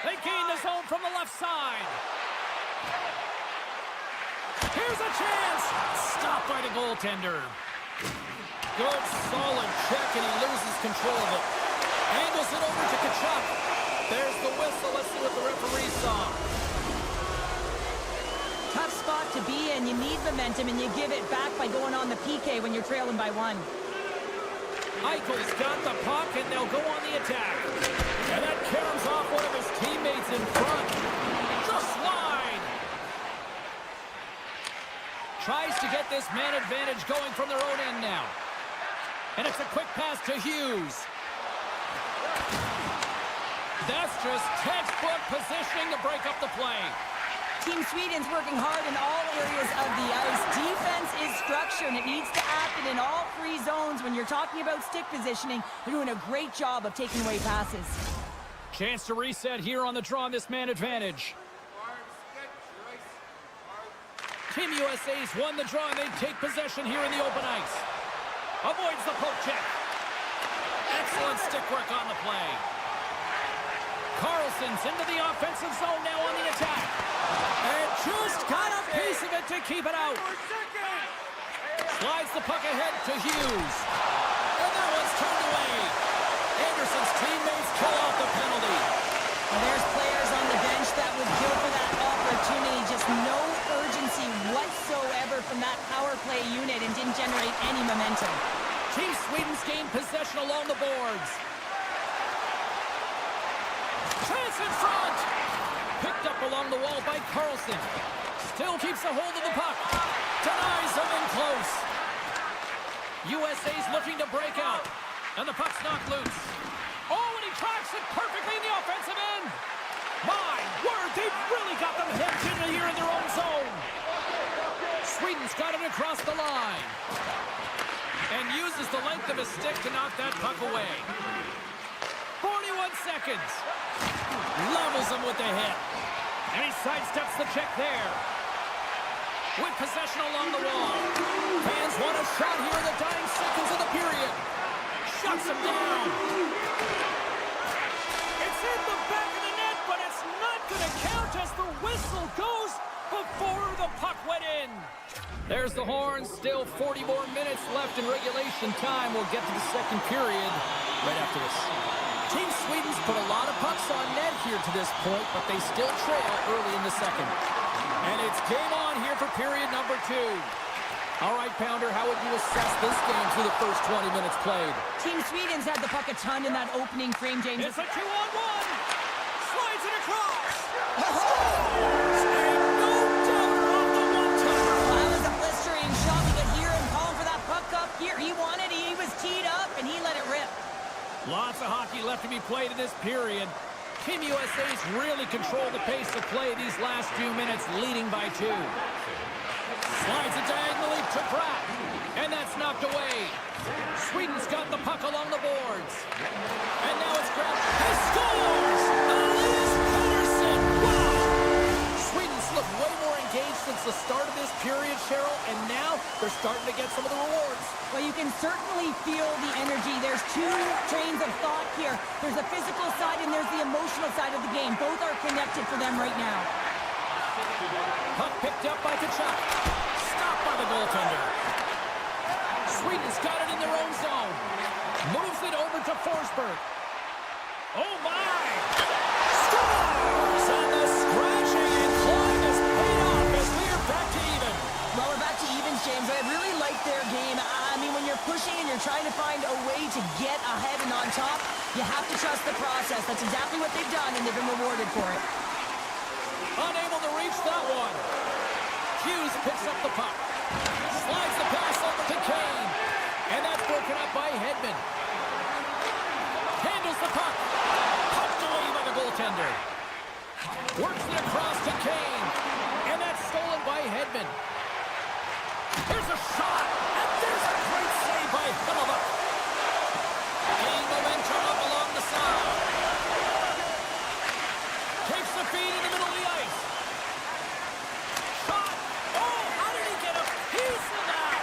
They gain the zone from the left side. Here's a chance. Stopped by the goaltender. Good, solid check, and he loses control of it. Angles it over to Kachuk. There's the whistle. Let's see what the referee saw. Tough spot to be in. You need momentum, and you give it back by going on the PK when you're trailing by 1. Eichel's got the puck, and they'll go on the attack. And that caroms off one of his teammates in front. Just wide. Tries to get this man advantage going from their own end now. And it's a quick pass to Hughes. That's just textbook positioning to break up the play. Team Sweden's working hard in all areas of the ice. Defense is structure, and it needs to happen in all 3 zones. When you're talking about stick positioning, they're doing a great job of taking away passes. Chance to reset here on the draw on this man advantage. Team USA's won the draw, and they take possession here in the open ice. Avoids the poke check. Excellent stick work on the play. Carlson's into the offensive zone now on the attack. And just got a piece of it to keep it out. Slides the puck ahead to Hughes. And that one's turned away. Anderson's teammates pull off the penalty. Well, there's players on the bench that would go for that opportunity. Just no urgency whatsoever from that power play unit, and didn't generate any momentum. Team Sweden's gained possession along the boards. Chance in front. Picked up along the wall by Carlson. Still keeps a hold of the puck. Denies him in close. USA's looking to break out. And the puck's knocked loose. Oh, and he tracks it perfectly in the offensive end. My word, they've really got them hemmed in here in their own zone. Sweden's got it across the line. And uses the length of his stick to knock that puck away. 41 seconds. Levels him with the hit. And he sidesteps the check there. With possession along the wall. Fans want a shot here in the dying seconds of the period. Shuts him down. It's in the back of the net, but it's not going to count as the whistle goes before the puck went in. There's the horn. Still 40 more minutes left in regulation time. We'll get to the second period right after this. Team Sweden's put a lot of pucks on net here to this point, but they still trail early in the second. And it's game on here for period number 2. All right, Pounder, how would you assess this game through the first 20 minutes played? Team Sweden's had the puck a ton in that opening frame, James. It's a 2-on-1. Slides it across. Scores! And no doubter off the one-timer. That was a blistering shot. We could hear him calling for that puck up here. He wanted it. He was teed up, and he let it rip. Lots of hockey left to be played in this period. Team USA's really controlled the pace of play these last few minutes, leading by 2. Slides it diagonally to Pratt, and that's knocked away. Sweden's got the puck along the boards. And now it's grabbed. He scores! Elias Pettersson! Wow! Sweden's looked way more engaged since the start of this period, Cheryl, and now they're starting to get some of the rewards. Well, you can certainly feel the energy. There's 2 trains of thought here. There's the physical side and there's the emotional side of the game. Both are connected for them right now. Puck picked up by Kachuk. Stopped by the goaltender. Sweden's got it in their own zone. Moves it over to Forsberg. Oh, my! Scores! And the scratching and clawing is paid off as we are back to even. Well, we're back to evens, James. I really like their game. I mean, when you're pushing and you're trying to find a way to get ahead and on top, you have to trust the process. That's exactly what they've done, and they've been rewarded for it. Unable to reach that one. Hughes picks up the puck. Slides the pass over to Kane. And that's broken up by Hedman. Handles the puck. Pumped away by the goaltender. Works it across to Kane. And that's stolen by Hedman. There's a shot. And there's a great save by Hellebuyck. Gain momentum up along the side. Takes the feed in the middle of the ice. Shot. Oh, how did he get a piece of that?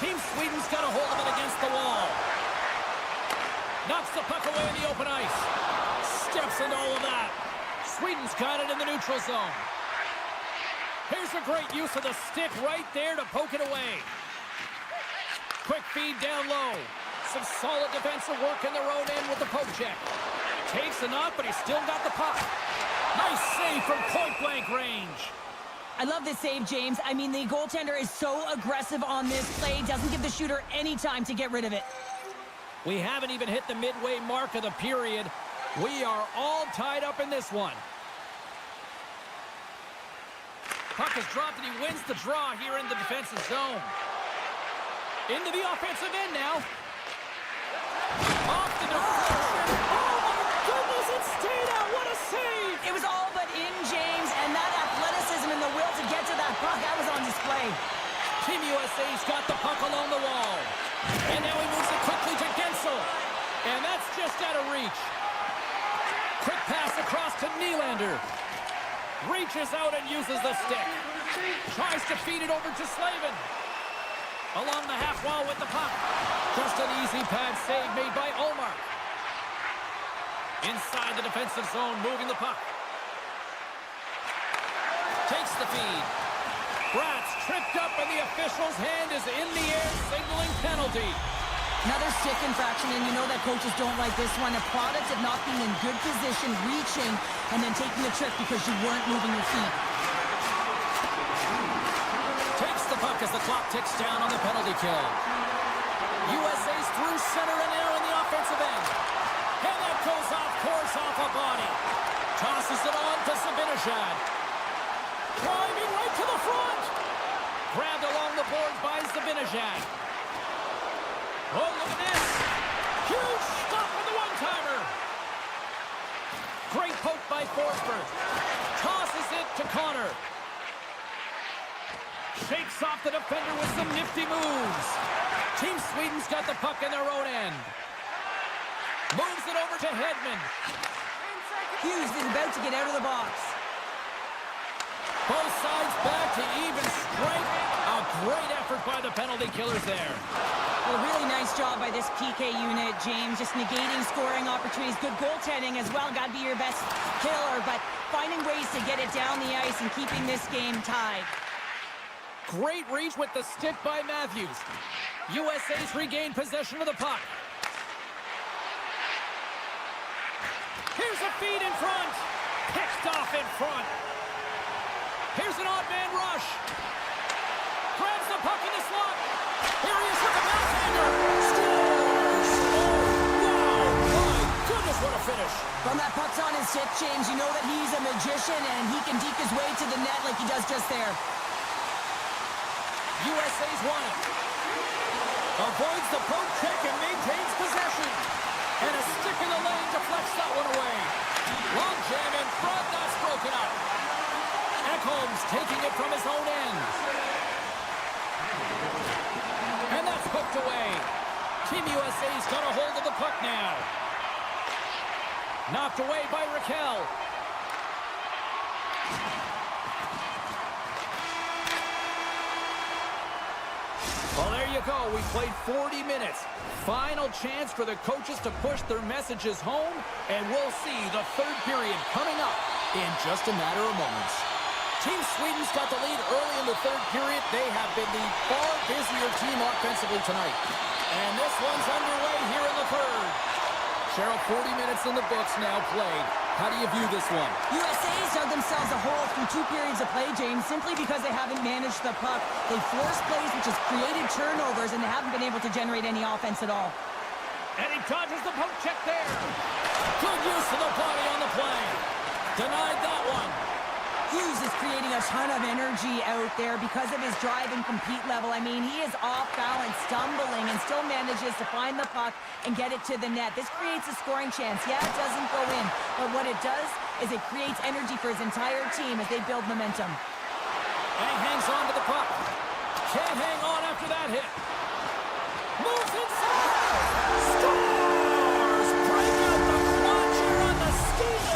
Team Sweden's got a hold of it against the wall. Knocks the puck away in the open ice. Steps into all of that. Sweden's got it in the neutral zone. Here's a great use of the stick right there to poke it away. Quick feed down low. Some solid defensive work in their own end with the poke check. Takes a knock, but he's still got the puck. Nice save from point-blank range. I love this save, James. I mean, the goaltender is so aggressive on this play. Doesn't give the shooter any time to get rid of it. We haven't even hit the midway mark of the period. We are all tied up in this one. Puck is dropped and he wins the draw here in the defensive zone. Into the offensive end now. Off the deflection. Oh my goodness, it stayed out. What a save. It was all but in, James, and that athleticism and the will to get to that puck, that was on display. Team USA's got the puck along the wall. And now he moves it quickly to Gensel. And that's just out of reach. Quick pass across to Nylander. Reaches out and uses the stick. Tries to feed it over to Slavin. Along the half wall with the puck. Just an easy pad save made by Omar. Inside the defensive zone, moving the puck. Takes the feed. Bratz tripped up and the official's hand is in the air, signaling penalty. Another stick infraction, and you know that coaches don't like this one. A product of not being in good position, reaching, and then taking the trick because you weren't moving your feet. Takes the puck as the clock ticks down on the penalty kill. USA's through center and now in the offensive end. And that goes off course off a body. Tosses it on to Zibanejad. Driving right to the front. Grabbed along the boards by Zibanejad. Oh, look at this. Huge stop for the one-timer. Great poke by Forsberg. Tosses it to Connor. Shakes off the defender with some nifty moves. Team Sweden's got the puck in their own end. Moves it over to Hedman. Hughes is about to get out of the box. Both sides back to even strength. A great effort by the penalty killers there. A really nice job by this PK unit, James. Just negating scoring opportunities. Good goaltending as well. Got to be your best killer, but finding ways to get it down the ice and keeping this game tied. Great reach with the stick by Matthews. USA's regained possession of the puck. Here's a feed in front. Picked off in front. Here's an odd man rush. Grabs the puck in the slot. Here he is with the backhander. Scores! Oh, wow. My goodness, what a finish. From that puck's on his stick, James, you know that he's a magician and he can deke his way to the net like he does just there. USA's won it. Avoids the poke check and maintains possession. And a stick in the lane deflects that one away. Long jam in front, that's broken up. Ekholm's taking it from his own end. And that's hooked away. Team USA's got a hold of the puck now. Knocked away by Raquel. Well, there you go. We played 40 minutes. Final chance for the coaches to push their messages home, and we'll see the third period coming up in just a matter of moments. Team Sweden's got the lead early in the third period. They have been the far busier team offensively tonight. And this one's underway here in the third. Cheryl, 40 minutes in the books now played. How do you view this one? USA's dug themselves a hole through 2 periods of play, James, simply because they haven't managed the puck. They forced plays, which has created turnovers, and they haven't been able to generate any offense at all. And he dodges the poke check there. Good use of the body on the play. Denied that one. Hughes is creating a ton of energy out there because of his drive and compete level. I mean, he is off balance, stumbling, and still manages to find the puck and get it to the net. This creates a scoring chance. Yeah, it doesn't go in, but what it does is it creates energy for his entire team as they build momentum. And he hangs on to the puck. Can't hang on after that hit. Moves inside. Scores! Break out the clutch here on the skate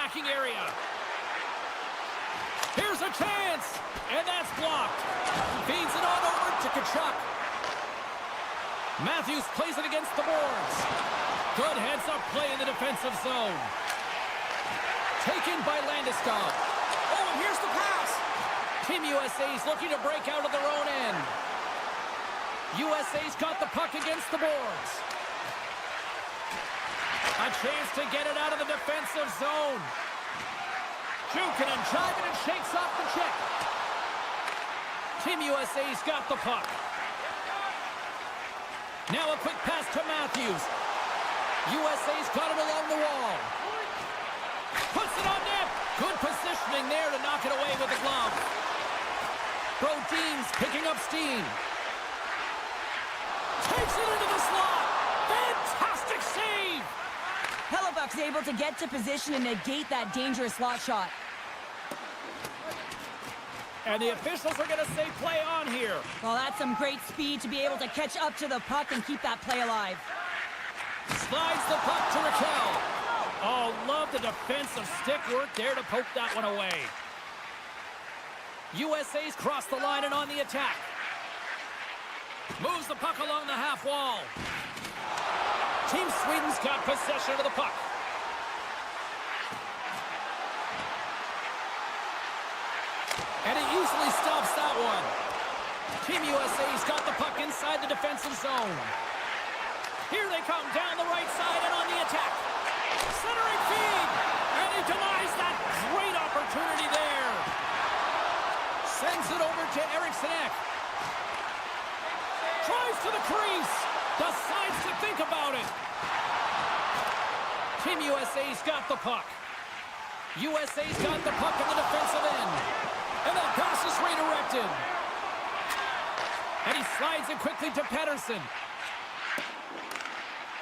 attacking area. Here's a chance, and that's blocked. Feeds it on over to Kachuk. Matthews plays it against the boards. Good heads-up play in the defensive zone. Taken by Landeskog. Oh, and here's the pass. Team USA's looking to break out of their own end. USA's got the puck against the boards. A chance to get it out of the defensive zone. Jukin and jiving and shakes off the check. Team USA's got the puck. Now a quick pass to Matthews. USA's got it along the wall. Puts it on net. Good positioning there to knock it away with the glove. Brodin's picking up steam. Takes it into the slot. Fantastic save. Hellebuck's able to get to position and negate that dangerous slot shot. And the officials are going to say play on here. Well, that's some great speed to be able to catch up to the puck and keep that play alive. Slides the puck to Raquel. Oh, love the defensive stick work there to poke that one away. USA's crossed the line and on the attack. Moves the puck along the half wall. Team Sweden's got possession of the puck. And he easily stops that one. Team USA's got the puck inside the defensive zone. Here they come down the right side and on the attack. Centering feed. And he denies that great opportunity there. Sends it over to Eriksson. Drives to the crease. Decides to think about it. Team USA's got the puck. USA's got the puck in the defensive end. And that pass is redirected. And he slides it quickly to Pettersson.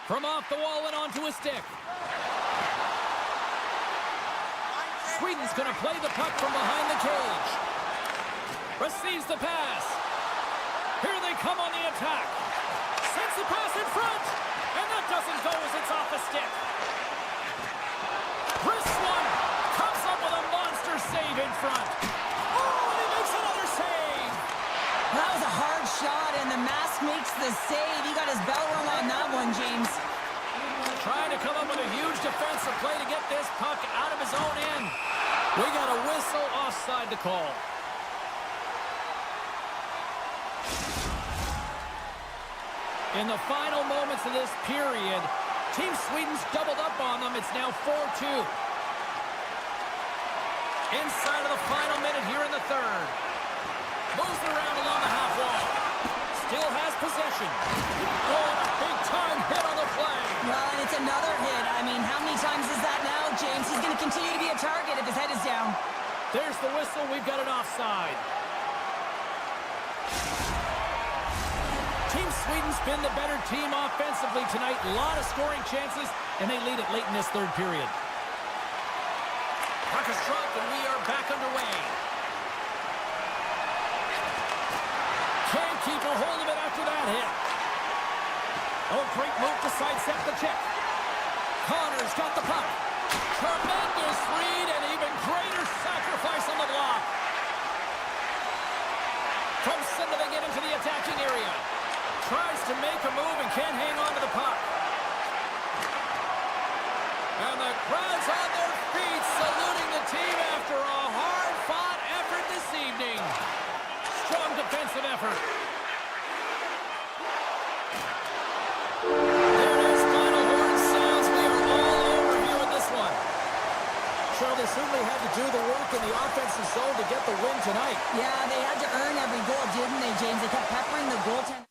From off the wall and onto a stick. Sweden's going to play the puck from behind the cage. Receives the pass. Here they come on the attack. Sends the pass in front. And that doesn't go as it's off a stick. Wrist one. Comes up with a monster save in front. Oh, and he makes another save. That was a hard shot, and the mask makes the save. He got his bell rung on that one, James. Trying to come up with a huge defensive play to get this puck out of his own end. We got a whistle offside to call. In the final moments of this period, Team Sweden's doubled up on them. It's now 4-2. Inside of the final minute here in the third. Moves around along the half wall. Still has possession. Oh, a big-time hit on the play. Well, and it's another hit. I mean, how many times is that now, James? He's going to continue to be a target if his head is down. There's the whistle. We've got an offside. Team Sweden's been the better team offensively tonight. A lot of scoring chances, and they lead it late in this third period. Puck is dropped, and we are back underway. Can't keep a hold of it after that hit. Oh, great move to sidestep the check. Connor's got the puck. Tremendous read and even greater sacrifice on the block. From center they get into the attacking area. Tries to make a move and can't hang on to the puck. And the crowd's on their feet saluting the team after a hard-fought effort this evening. Strong defensive effort. There it is, final horn sounds. We are all over here with this one. Charles, they certainly had to do the work in the offensive zone to get the win tonight. Yeah, they had to earn every goal, didn't they, James? They kept peppering the goaltender.